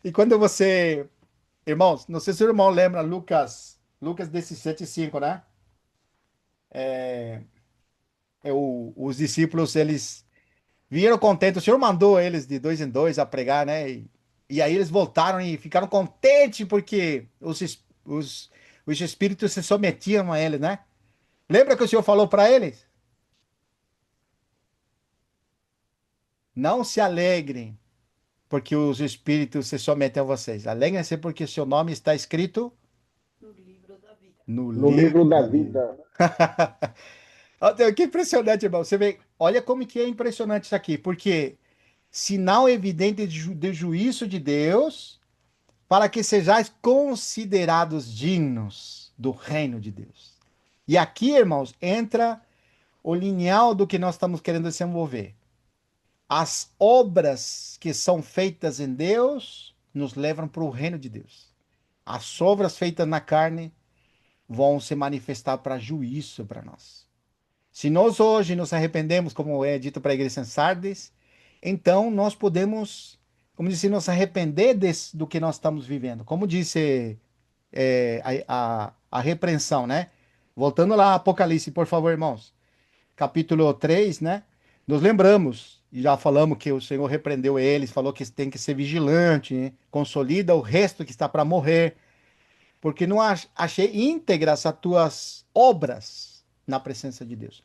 E quando você, irmãos, não sei se o irmão lembra Lucas 17:5, né? Os discípulos, eles vieram contentes. O Senhor mandou eles de dois em dois a pregar, né? E aí eles voltaram e ficaram contentes porque os espíritos se submetiam a eles, né? Lembra que o Senhor falou para eles? Não se alegrem porque os espíritos se submetem a vocês. Alegrem-se porque seu nome está escrito no No livro livro da da vida. vida. Olha, que impressionante, irmão. Você vê, olha como que é impressionante isso aqui, porque sinal evidente de juízo de Deus, para que sejais considerados dignos do reino de Deus. E aqui, irmãos, entra o lineal do que nós estamos querendo desenvolver. As obras que são feitas em Deus nos levam para o reino de Deus. As obras feitas na carne vão se manifestar para juízo para nós. Se nós hoje nos arrependemos, como é dito para a igreja em Sardes, então nós podemos, como disse, nos arrepender do que nós estamos vivendo. Como disse a repreensão, né? Voltando lá, Apocalipse, por favor, irmãos. Capítulo 3, né? Nos lembramos, e já falamos que o Senhor repreendeu eles, falou que tem que ser vigilante, né? Consolida o resto que está para morrer, porque não achei íntegras as tuas obras na presença de Deus.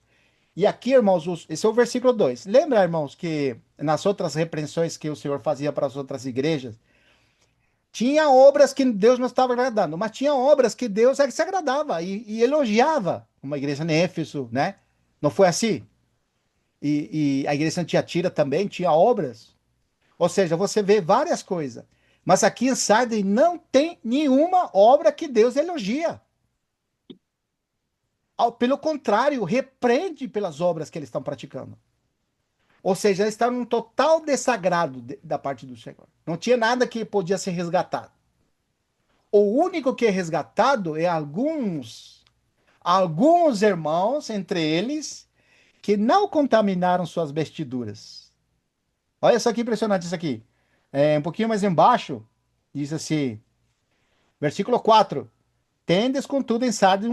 E aqui, irmãos, esse é o versículo 2. Lembra, irmãos, que nas outras repreensões que o Senhor fazia para as outras igrejas, tinha obras que Deus não estava agradando, mas tinha obras que Deus se agradava e elogiava, como a igreja em Éfeso, né? Não foi assim? E a igreja em Tiatira também tinha obras. Ou seja, você vê várias coisas. Mas aqui em Sardes não tem nenhuma obra que Deus elogia. Pelo contrário, repreende pelas obras que eles estão praticando. Ou seja, eles estão num total desagrado da parte do Senhor. Não tinha nada que podia ser resgatado. O único que é resgatado é alguns irmãos, entre eles, que não contaminaram suas vestiduras. Olha só que impressionante isso aqui. Um pouquinho mais embaixo, diz assim, versículo 4. Tendes, contudo, em Sardes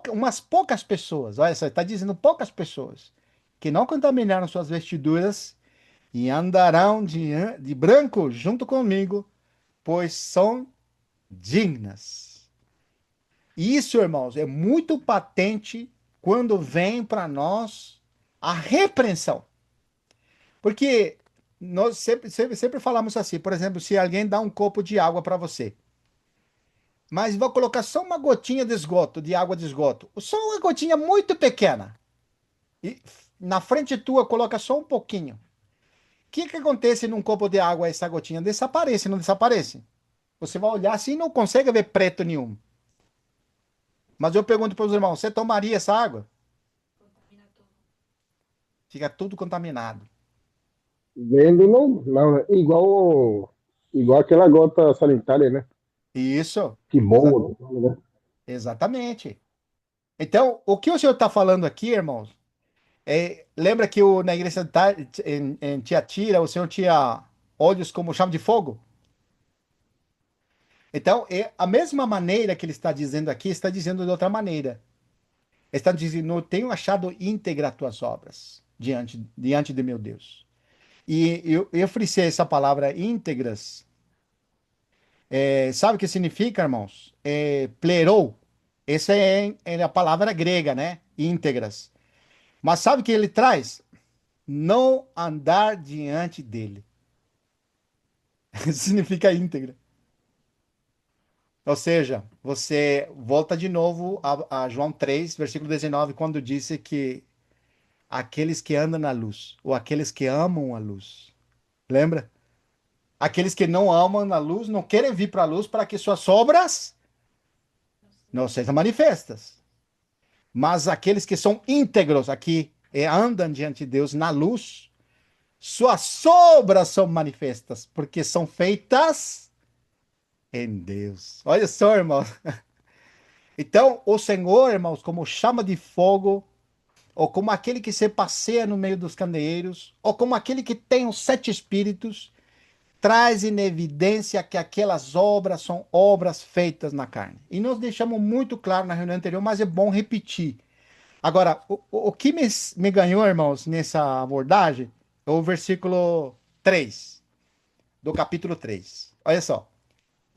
umas poucas pessoas. Olha só, está dizendo poucas pessoas que não contaminaram suas vestiduras e andarão de branco junto comigo, pois são dignas. E isso, irmãos, é muito patente quando vem para nós a repreensão. Porque nós sempre falamos assim, por exemplo, se alguém dá um copo de água para você, mas vou colocar só uma gotinha de esgoto, de água de esgoto, só uma gotinha muito pequena, e na frente tua coloca só um pouquinho. O que que acontece num copo de água? Essa gotinha desaparece, não desaparece? Você vai olhar assim e não consegue ver preto nenhum. Mas eu pergunto para os irmãos, você tomaria essa água? Fica tudo contaminado. Vendo não, né? Igual aquela gota sanitária, né? Isso, Que boa, né? exatamente. Então, o que o senhor está falando aqui, irmãos, lembra que na igreja em Tiatira o senhor tinha olhos como chama de fogo? Então, é a mesma maneira que ele está dizendo aqui, está dizendo de outra maneira. Está dizendo, não tenho achado íntegra as tuas obras diante de meu Deus. E eu frisei essa palavra íntegras. Sabe o que significa, irmãos? Plerou. Essa é a palavra grega, né? Íntegras. Mas sabe o que ele traz? Não andar diante dele. Significa íntegra. Ou seja, você volta de novo a João 3, versículo 19, quando disse que aqueles que andam na luz, ou aqueles que amam a luz. Lembra? Aqueles que não amam a luz, não querem vir para a luz para que suas obras não sejam manifestas. Mas aqueles que são íntegros aqui e andam diante de Deus na luz, suas obras são manifestas, porque são feitas em Deus. Olha só, irmãos. Então, o Senhor, irmãos, como chama de fogo, ou como aquele que se passeia no meio dos candeeiros, ou como aquele que tem os sete espíritos, traz em evidência que aquelas obras são obras feitas na carne. E nós deixamos muito claro na reunião anterior, mas é bom repetir. Agora, o que me ganhou, irmãos, nessa abordagem é o versículo 3 do capítulo 3. Olha só.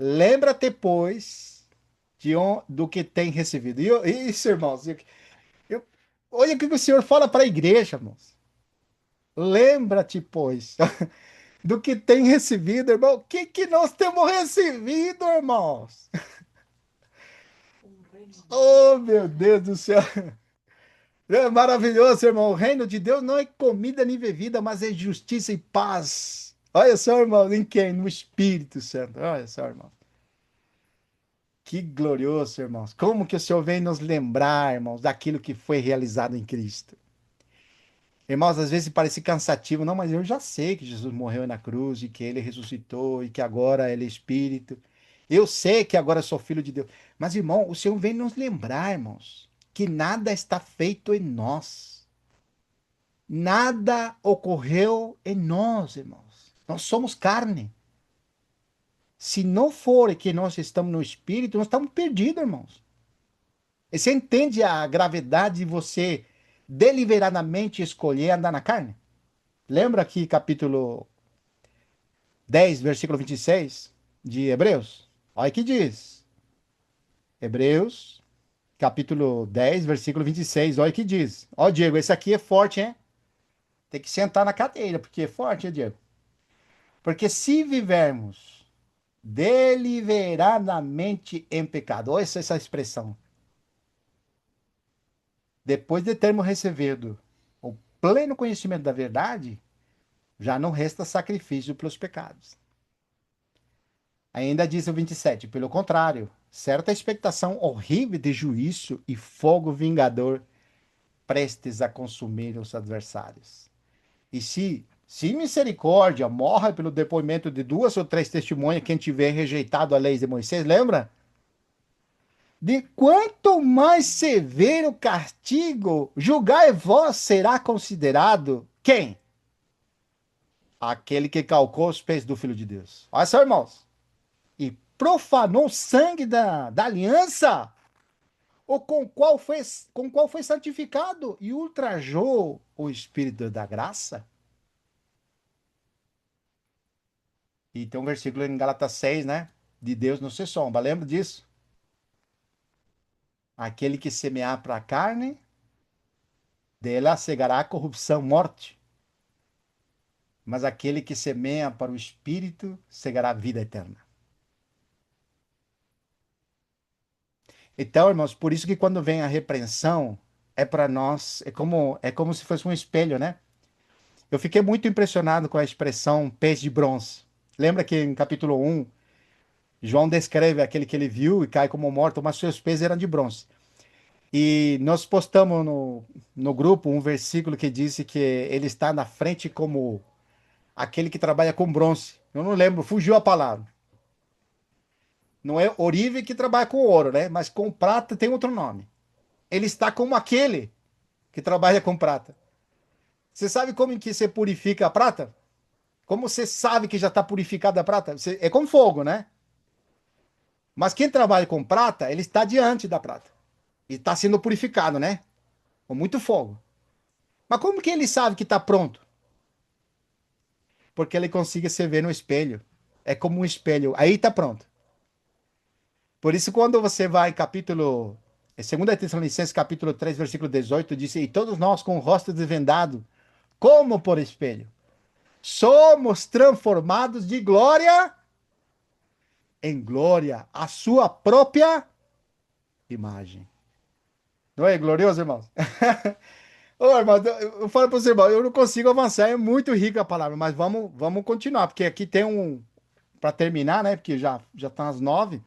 Lembra-te, pois, do que tem recebido. Isso, irmãos. Eu- olha o que o Senhor fala para a igreja, irmãos. Lembra-te, pois, do que tem recebido, irmão. O que que nós temos recebido, irmãos? Oh, meu Deus do céu. É maravilhoso, irmão. O reino de Deus não é comida nem bebida, mas é justiça e paz. Olha só, irmão, em quem? No Espírito Santo. Olha só, irmão. Que glorioso, irmãos. Como que o Senhor vem nos lembrar, irmãos, daquilo que foi realizado em Cristo. Irmãos, às vezes parece cansativo. Não, mas eu já sei que Jesus morreu na cruz e que ele ressuscitou e que agora ele é Espírito. Eu sei que agora eu sou filho de Deus. Mas, irmão, o Senhor vem nos lembrar, irmãos, que nada está feito em nós. Nada ocorreu em nós, irmãos. Nós somos carne. Se não for que nós estamos no Espírito, nós estamos perdidos, irmãos. E você entende a gravidade de você deliberadamente escolher andar na carne? Lembra aqui capítulo 10, versículo 26 de Hebreus? Olha o que diz. Hebreus, capítulo 10, versículo 26. Olha o que diz. Ó, Diego, esse aqui é forte, hein? Tem que sentar na cadeira, porque é forte, hein, Diego? Porque se vivermos deliberadamente em pecado, olha essa expressão. Depois de termos recebido o pleno conhecimento da verdade, já não resta sacrifício pelos pecados. Ainda diz o 27, pelo contrário, certa expectação horrível de juízo e fogo vingador prestes a consumir os adversários. E se misericórdia morre pelo depoimento de duas ou três testemunhas, quem tiver rejeitado a lei de Moisés, lembra? De quanto mais severo castigo julgai vós será considerado quem? Aquele que calcou os pés do Filho de Deus. Olha só, irmãos. E profanou o sangue da aliança, ou com qual foi santificado, e ultrajou o Espírito da graça. E tem um versículo em Gálatas 6, né? De Deus não se sombra. Lembra disso? Aquele que semear para a carne, dela cegará a corrupção, morte. mas aquele que semeia para o espírito cegará a vida eterna. Então, irmãos, por isso que quando vem a repreensão, é para nós, é como se fosse um espelho, né? Eu fiquei muito impressionado com a expressão pés de bronze. Lembra que em capítulo 1, João descreve aquele que ele viu e cai como morto, mas seus pés eram de bronze. E nós postamos no grupo um versículo que disse que ele está na frente como aquele que trabalha com bronze. Eu não lembro, fugiu a palavra. Não é Orive que trabalha com ouro, né? Mas com prata tem outro nome. Ele está como aquele que trabalha com prata. Você sabe como que você purifica a prata? Como você sabe que já está purificada a prata? É com fogo, né? Mas quem trabalha com prata, ele está diante da prata. E está sendo purificado, né? Com muito fogo. Mas como que ele sabe que está pronto? Porque ele consegue se ver no espelho. É como um espelho. Aí está pronto. Por isso, quando você vai em capítulo. Em 2 Tessalonicenses, capítulo 3, versículo 18, diz: E todos nós com o rosto desvendado, como por espelho, somos transformados de glória em glória, a sua própria imagem. Não é glorioso, irmãos? Ô, irmão, eu falo para você, irmão, eu não consigo avançar, é muito rica a palavra, mas vamos continuar, porque aqui tem um, para terminar, né? Porque já estão às 9,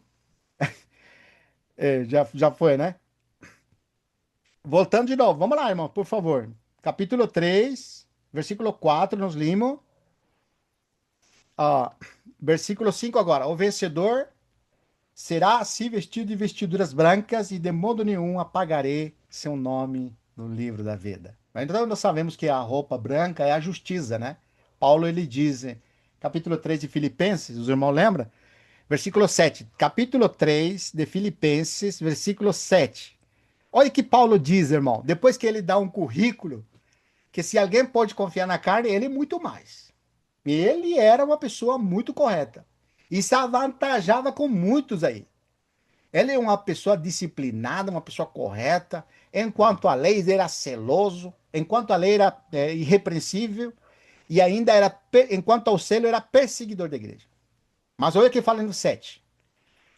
já foi, né? Voltando de novo, vamos lá, irmão, por favor. Capítulo 3, versículo 4, nos limos. Ó, versículo 5 agora. O vencedor será assim vestido de vestiduras brancas e de modo nenhum apagarei seu nome no livro da vida. Então nós sabemos que a roupa branca é a justiça, né? Paulo ele diz, capítulo 3 de Filipenses, os irmãos lembram? Versículo 7. Capítulo 3 de Filipenses, versículo 7. Olha o que Paulo diz, irmão. Depois que ele dá um currículo, que se alguém pode confiar na carne, ele muito mais. Ele era uma pessoa muito correta. E se avantajava com muitos aí. Ele é uma pessoa disciplinada, uma pessoa correta. Enquanto a lei ele era celoso, enquanto a lei era irrepreensível, e ainda era, enquanto ao selo, era perseguidor da igreja. Mas olha o que fala no 7.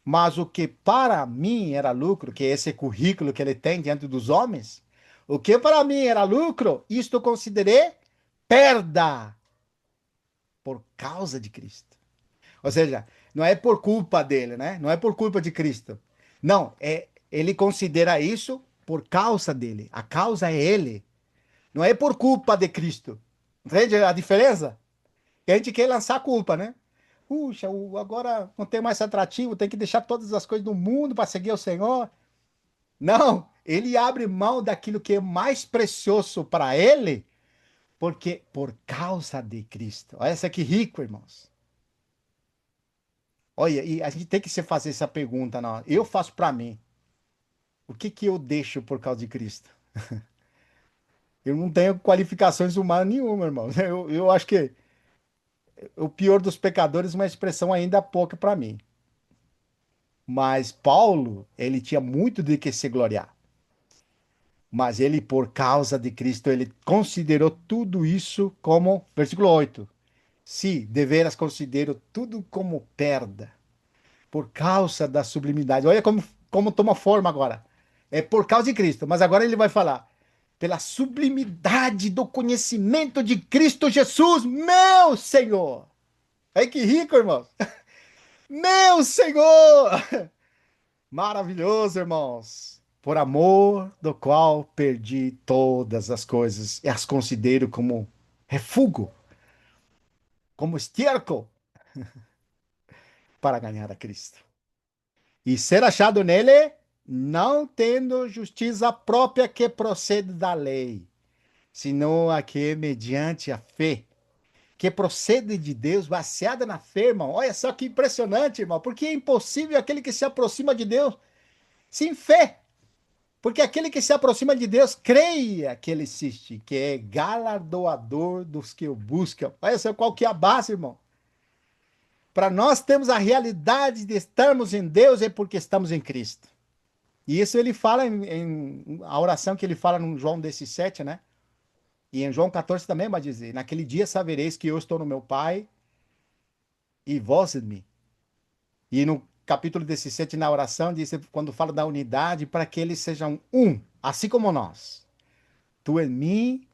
Mas o que para mim era lucro, que é esse currículo que ele tem diante dos homens, o que para mim era lucro, isto considerei perda por causa de Cristo. Ou seja, não é por culpa dele, né? Não é por culpa de Cristo. Não, ele considera isso por causa dele. A causa é ele. Não é por culpa de Cristo. Entende a diferença? Que a gente quer lançar a culpa, né? Puxa, agora não tem mais atrativo, tem que deixar todas as coisas do mundo para seguir o Senhor. Não, ele abre mão daquilo que é mais precioso para ele, porque por causa de Cristo. Olha essa que rico, irmãos. Olha, e a gente tem que se fazer essa pergunta, não. Eu faço para mim. O que que eu deixo por causa de Cristo? Eu não tenho qualificações humanas nenhuma, irmão. Eu acho que o pior dos pecadores é uma expressão ainda pouca para mim. Mas Paulo, ele tinha muito de que se gloriar. Mas ele, por causa de Cristo, ele considerou tudo isso como, versículo 8. Se deveras considero tudo como perda, por causa da sublimidade. Olha como toma forma agora. É por causa de Cristo, mas agora ele vai falar pela sublimidade do conhecimento de Cristo Jesus, meu Senhor. Ai que rico, irmãos. Meu Senhor! Maravilhoso, irmãos. Por amor do qual perdi todas as coisas e as considero como refúgio, como estiércol para ganhar a Cristo. E ser achado nele, não tendo justiça própria que procede da lei, senão a que é mediante a fé, que procede de Deus, baseada na fé, irmão. Olha só que impressionante, irmão, porque é impossível aquele que se aproxima de Deus sem fé. Porque aquele que se aproxima de Deus, creia que ele existe, que é galardoador dos que o buscam. Olha só qual que é a base, irmão. Para nós termos a realidade de estarmos em Deus é porque estamos em Cristo. E isso ele fala em a oração que ele fala no João 17, né? E em João 14 também vai dizer: naquele dia sabereis que eu estou no meu Pai e vós em mim. E no capítulo 17, na oração, diz, quando fala da unidade, para que eles sejam um, assim como nós. Tu em mim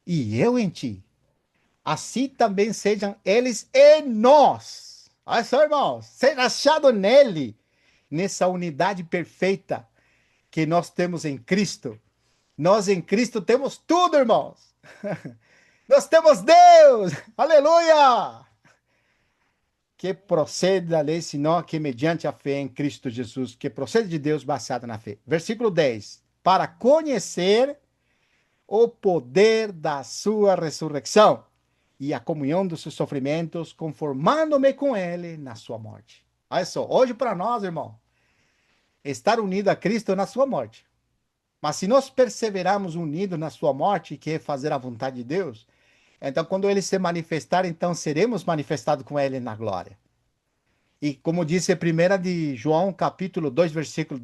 e eu em ti. Assim também sejam eles em nós. Olha só, irmãos, ser achado nele, nessa unidade perfeita que nós temos em Cristo. Nós em Cristo temos tudo, irmãos. Nós temos Deus. Aleluia! Que procede da lei, senão que mediante a fé em Cristo Jesus, que procede de Deus baseada na fé. Versículo 10. Para conhecer o poder da sua ressurreição e a comunhão dos seus sofrimentos, conformando-me com ele na sua morte. Olha só, hoje para nós, irmão, estar unido a Cristo na sua morte. Mas se nós perseverarmos unidos na sua morte, que é fazer a vontade de Deus, então quando ele se manifestar, então seremos manifestados com ele na glória. E como disse a primeira de João, capítulo 2, versículo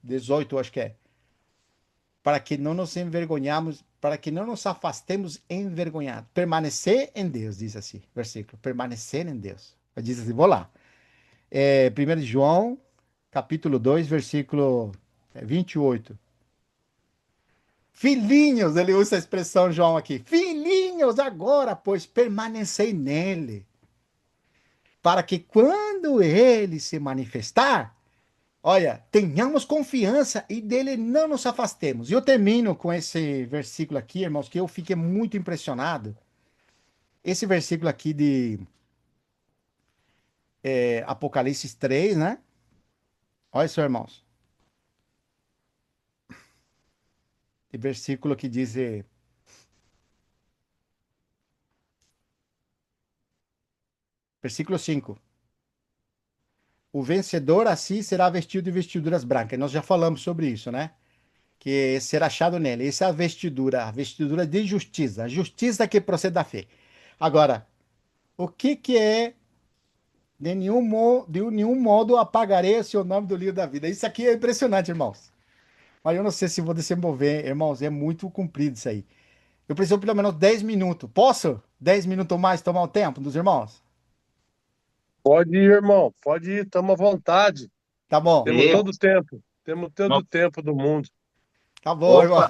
18, acho que é. Para que não nos envergonhamos, para que não nos afastemos envergonhados. Permanecer em Deus, diz assim, versículo. Permanecer em Deus. Diz assim, vou lá. 1 de João, capítulo 2, versículo 28. Filhinhos, ele usa a expressão João aqui. Filhinhos, agora, pois, permanecei nele. Para que quando ele se manifestar, olha, tenhamos confiança e dele não nos afastemos. E eu termino com esse versículo aqui, irmãos, que eu fiquei muito impressionado. Esse versículo aqui de Apocalipse 3, né? Olha só, irmãos. Esse versículo que diz, versículo 5. O vencedor assim será vestido de vestiduras brancas. Nós já falamos sobre isso, né? Que será achado nele. Essa é a vestidura de justiça, a justiça que procede da fé. Agora, o que que é de nenhum modo apagarei o seu nome do livro da vida. Isso aqui é impressionante, irmãos. Mas eu não sei se vou desenvolver, irmãos, é muito comprido isso aí. Eu preciso pelo menos 10 minutos. Posso? 10 minutos ou mais tomar o tempo dos irmãos? Pode ir, irmão. Pode ir, tamo à vontade. Tá bom. Temos Eu, todo o tempo. Temos todo o tempo do mundo. Tá bom, irmão.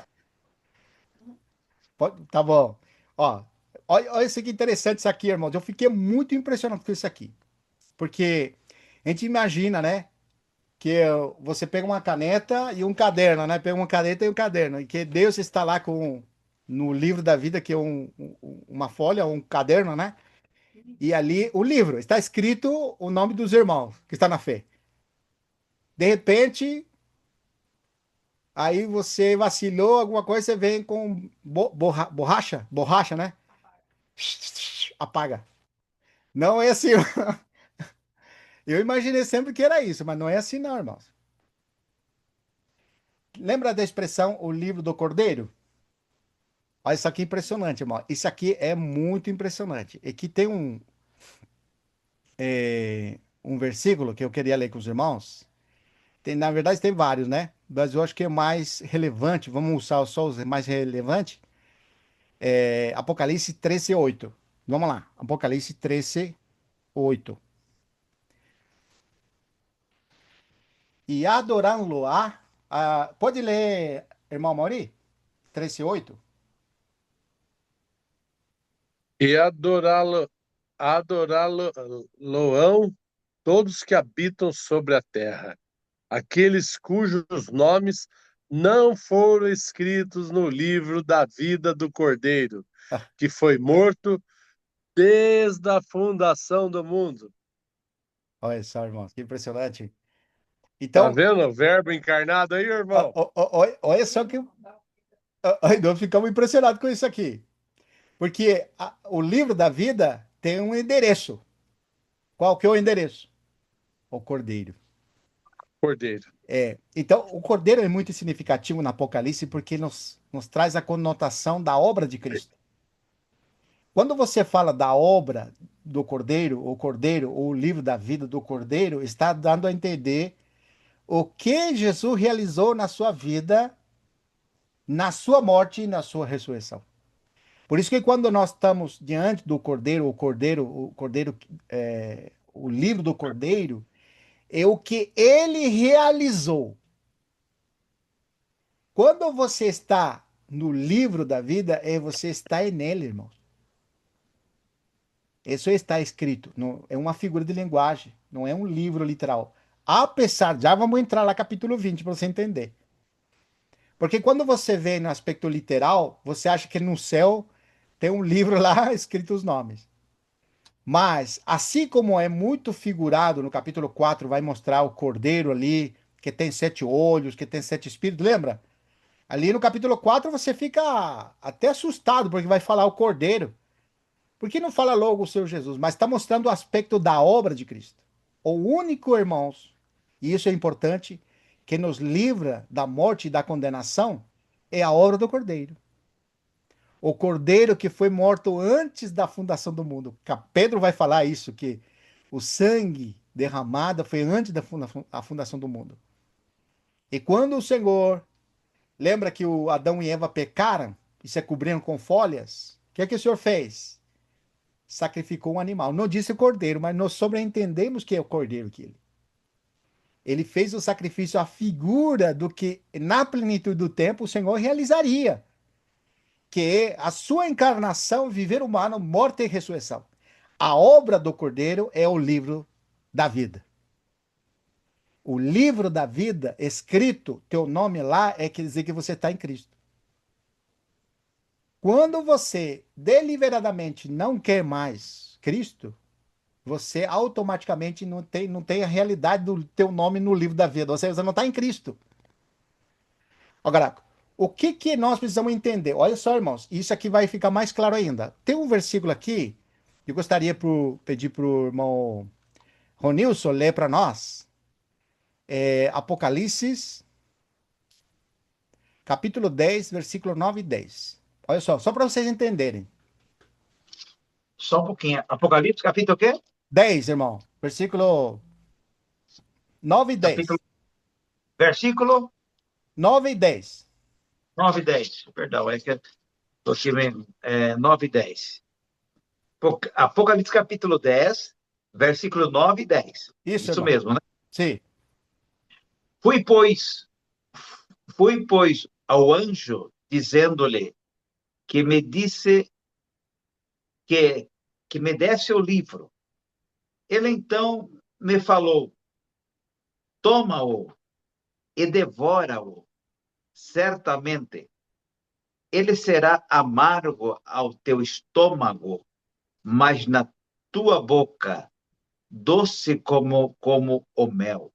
opa, Tá bom. Ó, olha isso aqui interessante isso aqui, irmãos. Eu fiquei muito impressionado com isso aqui. Porque a gente imagina, né? Que você pega uma caneta e um caderno, né? Pega uma caneta e um caderno. E que Deus está lá com no livro da vida, que é uma folha, um caderno, né? E ali o livro, está escrito o nome dos irmãos que está na fé. De repente, aí você vacilou, alguma coisa, você vem com borracha, né? Apaga. Não é assim. Eu imaginei sempre que era isso, mas não é assim, não, irmãos. Lembra da expressão o livro do Cordeiro? Olha, isso aqui é impressionante, irmão. Isso aqui é muito impressionante. Aqui tem um versículo que eu queria ler com os irmãos. Tem, na verdade, tem vários, né? Mas eu acho que é mais relevante. Vamos usar só os mais relevantes. Apocalipse 13:8. Vamos lá. Apocalipse 13:8. E adorá-lo-á. Pode ler, irmão Mauri? 13:8. E adorá-lo-ão todos que habitam sobre a terra, aqueles cujos nomes não foram escritos no livro da vida do Cordeiro, que foi morto desde a fundação do mundo. Olha só, irmão, que impressionante. Tá Então, vendo o verbo encarnado aí, irmão? olha só que. Nós ficamos impressionados com isso aqui. Porque o livro da vida tem um endereço. Qual que é o endereço? O Cordeiro. Cordeiro. Então, o Cordeiro é muito significativo no Apocalipse porque nos traz a conotação da obra de Cristo. Quando você fala da obra do Cordeiro, ou o livro da vida do Cordeiro, está dando a entender o que Jesus realizou na sua vida, na sua morte e na sua ressurreição. Por isso que quando nós estamos diante do o livro do Cordeiro, é o que ele realizou. Quando você está no livro da vida, é você está nele, irmãos. Isso está escrito, é uma figura de linguagem, não é um livro literal. Apesar, já vamos entrar lá capítulo 20 para você entender. Porque quando você vê no aspecto literal, você acha que no céu tem um livro lá escrito os nomes. Mas, assim como é muito figurado, no capítulo 4 vai mostrar o cordeiro ali, que tem 7 olhos, que tem 7 espíritos, lembra? Ali no capítulo 4 você fica até assustado, porque vai falar o cordeiro. Por que não fala logo o Senhor Jesus? Mas está mostrando o aspecto da obra de Cristo. O único, irmãos, e isso é importante, que nos livra da morte e da condenação é a obra do Cordeiro. O Cordeiro que foi morto antes da fundação do mundo. Pedro vai falar isso, que o sangue derramado foi antes da fundação do mundo. E quando o Senhor, lembra que o Adão e Eva pecaram e se cobriram com folhas? O que é que o Senhor fez? Sacrificou um animal. Não disse o cordeiro, mas nós sobreentendemos que é o cordeiro que ele fez o sacrifício, a figura do que na plenitude do tempo o Senhor realizaria, que é a sua encarnação, viver humano, morte e ressurreição. A obra do cordeiro é o livro da vida. O livro da vida, escrito, teu nome lá, é quer dizer que você está em Cristo. Quando você deliberadamente não quer mais Cristo, você automaticamente não tem a realidade do teu nome no livro da vida. Ou seja, você não está em Cristo. Agora, o que que nós precisamos entender? Olha só, irmãos, isso aqui vai ficar mais claro ainda. Tem um versículo aqui, eu gostaria pedir para o irmão Ronilson ler para nós. Apocalipse, capítulo 10, versículo 9 e 10. Olha só para vocês entenderem. Só um pouquinho. Apocalipse, capítulo o quê? 10, irmão. Versículo 9 e 10. Capítulo, versículo 9 e 10. 9 e 10. Perdão, é que estou aqui mesmo. 9 e 10. Apocalipse, capítulo 10, versículo 9 e 10. Isso, Isso irmão. mesmo, né? Sim. Fui, pois, ao anjo, dizendo-lhe que me disse que me desse o livro. Ele então me falou: toma-o e devora-o. Certamente ele será amargo ao teu estômago, mas na tua boca doce como o mel.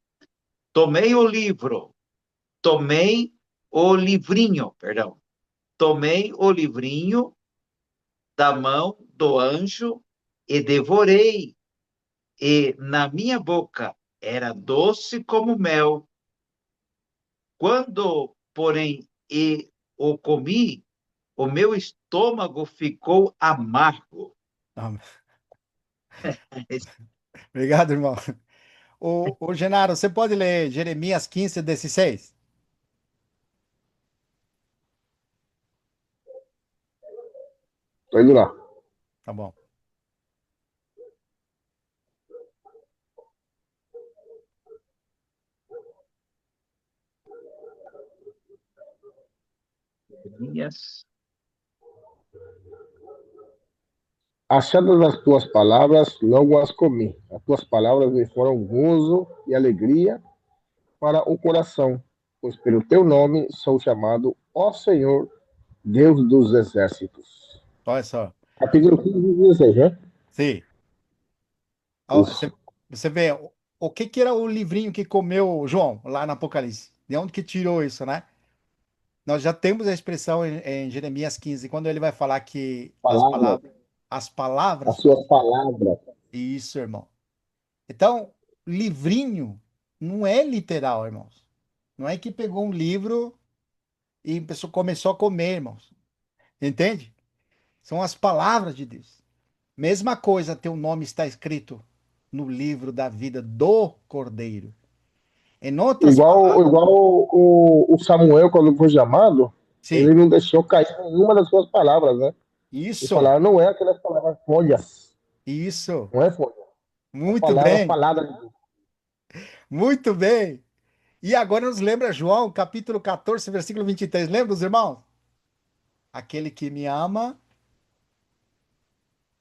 Tomei o livro, tomei o livrinho, perdão. Tomei o livrinho da mão do anjo e devorei, e na minha boca era doce como mel. Quando, porém, o comi, o meu estômago ficou amargo. Amém. Obrigado, irmão. O Genaro, você pode ler Jeremias 15, 16? Tô indo lá. Tá bom. Jeremias. Achadas as tuas palavras, logo as comi. As tuas palavras me foram gozo e alegria para o coração, pois pelo teu nome sou chamado, ó Senhor, Deus dos exércitos. Olha só. Capítulo 15, 16, né? Sim. Ó, Isso. você vê o que que era o livrinho que comeu João lá no Apocalipse? De onde que tirou isso, né? Nós já temos a expressão em Jeremias 15, quando ele vai falar que Palavras, as as palavras, suas palavras. isso, irmão. Então, livrinho não é literal, irmãos. Não é que pegou um livro e a pessoa começou a comer, irmãos. Entende? São as palavras de Deus. Mesma coisa, teu nome está escrito no livro da vida do Cordeiro. Em outras Igual, palavras, igual o Samuel, quando foi chamado, sim, ele não deixou cair nenhuma das suas palavras, né? E Isso, palavra não é aquelas palavras folhas. isso. Não é folha. É Muito palavra bem, falada de Deus. muito bem. E agora nos lembra João, capítulo 14, versículo 23. Lembra, os irmãos? Aquele que me ama,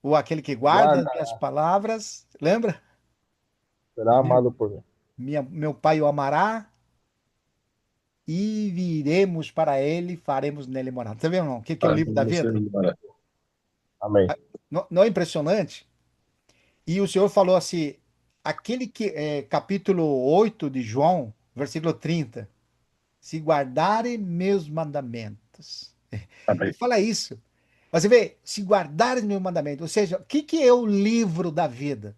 ou aquele que guarda as Guarda, minhas palavras, lembra? será E amado por mim. meu Pai o amará e viremos para ele, faremos nele morada. Você vê, irmão? O que que é o Ah, livro da você vida? embora. Amém. Não, não é impressionante? E o Senhor falou assim, capítulo 8 de João, versículo 30, se guardarem meus mandamentos. Amém. Ele fala isso. Você vê, se guardarem meus mandamentos, ou seja, o que que é o livro da vida?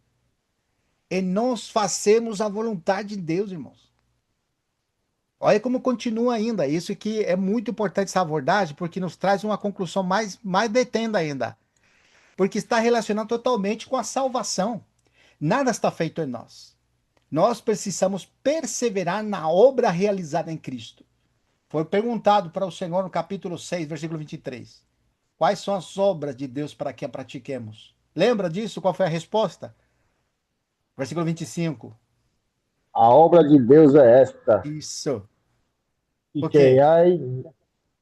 É nós fazermos a vontade de Deus, irmãos. Olha como continua ainda. Isso aqui é muito importante essa abordagem, porque nos traz uma conclusão mais detenda ainda. Porque está relacionado totalmente com a salvação. Nada está feito em nós. Nós precisamos perseverar na obra realizada em Cristo. Foi perguntado para o Senhor no capítulo 6, versículo 23. Quais são as obras de Deus para que a pratiquemos? Lembra disso? Qual foi a resposta? Versículo 25. A obra de Deus é esta, Isso. que O quê? creiai, que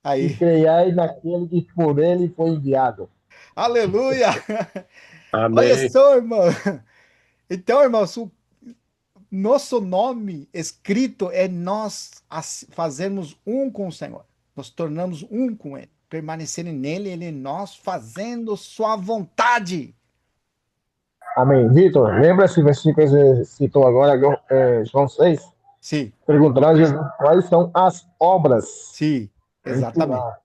Aí. creiai naquele que por ele foi enviado. Aleluia! Olha Amém. só, irmão. Então, irmãos, o nosso nome escrito é nós fazermos um com o Senhor. Nos tornamos um com Ele. Permanecendo nele, Ele em nós, fazendo Sua vontade. Amém. Vitor, lembra esse versículo que você citou agora, João 6? Sim, Perguntaram a Jesus quais são as obras sim, em exatamente. plural.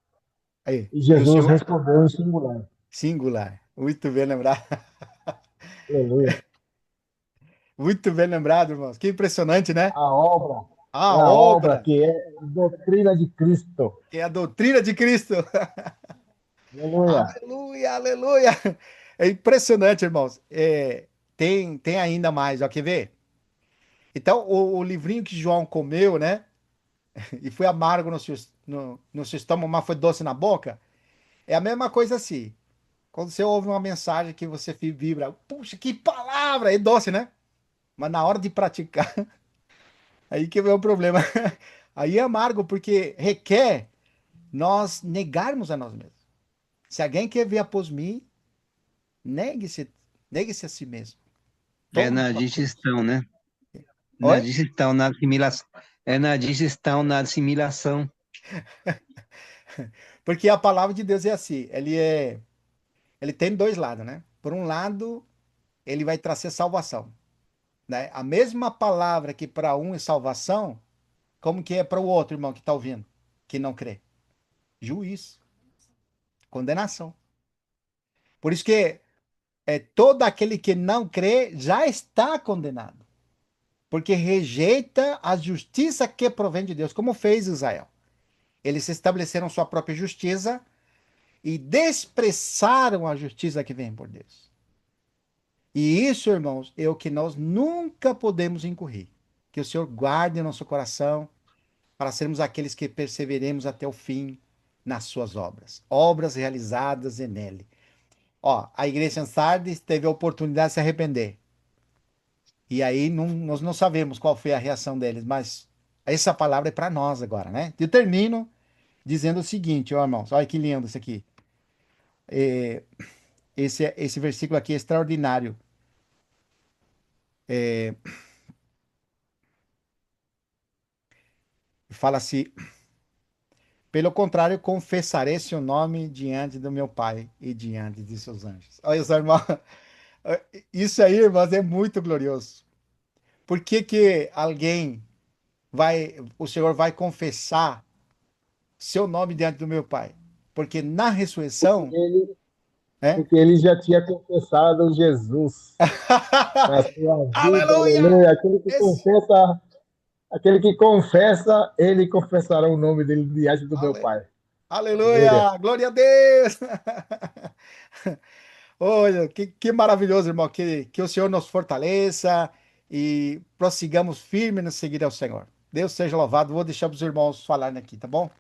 Aí. E E o Jesus Senhor? respondeu em singular. Singular. Muito bem lembrado. Aleluia. Muito bem lembrado, irmãos. Que impressionante, né? A obra é A a obra obra, que é doutrina de Cristo. que é a doutrina de Cristo. Aleluia. Aleluia, aleluia. É impressionante, irmãos. Tem ainda mais, ó, quer ver? Então, o livrinho que João comeu, né? E foi amargo no seu estômago, mas foi doce na boca. É a mesma coisa assim. Quando você ouve uma mensagem que você vibra, puxa, que palavra! É doce, né? Mas na hora de praticar, aí que vem o problema. Aí é amargo, porque requer nós negarmos a nós mesmos. Se alguém quer vir após mim, negue-se, negue-se a si mesmo. É Tome na sua cruz. digestão, né? Na Oi? digestão, na assimilação. É na digestão, na assimilação. Porque a palavra de Deus é assim, ele tem dois lados, né? Por um lado, ele vai trazer salvação, né? A mesma palavra que para um é salvação, como que é para o outro, irmão, que está ouvindo, que não crê? Juízo, condenação. Por isso que todo aquele que não crê já está condenado, porque rejeita a justiça que provém de Deus, como fez Israel. Eles estabeleceram sua própria justiça e desprezaram a justiça que vem por Deus. E isso, irmãos, é o que nós nunca podemos incorrer. Que o Senhor guarde nosso coração para sermos aqueles que perseveremos até o fim nas suas obras, obras realizadas nele. Ó, a igreja em Sardes teve a oportunidade de se arrepender. E aí nós não sabemos qual foi a reação deles, mas essa palavra é para nós agora, né? Eu termino dizendo o seguinte, ó, irmãos, olha que lindo isso aqui. É, esse versículo aqui é extraordinário. Fala assim: pelo contrário, confessarei seu nome diante do meu Pai e diante de seus anjos. Olha só, irmão. Isso aí, irmãos, é muito glorioso. Por que que o Senhor vai confessar seu nome diante do meu Pai? Porque na ressurreição, Ele, né? porque ele já tinha confessado Jesus na sua vida. Aleluia! Aleluia. Esse... Aquele que confessa, ele confessará o nome dele diante do meu Ale- Pai. Aleluia. Aleluia! Glória a Deus! Olha, que maravilhoso, irmão. Que o Senhor nos fortaleça e prossigamos firme no seguir ao Senhor. Deus seja louvado. Vou deixar os irmãos falarem aqui, tá bom?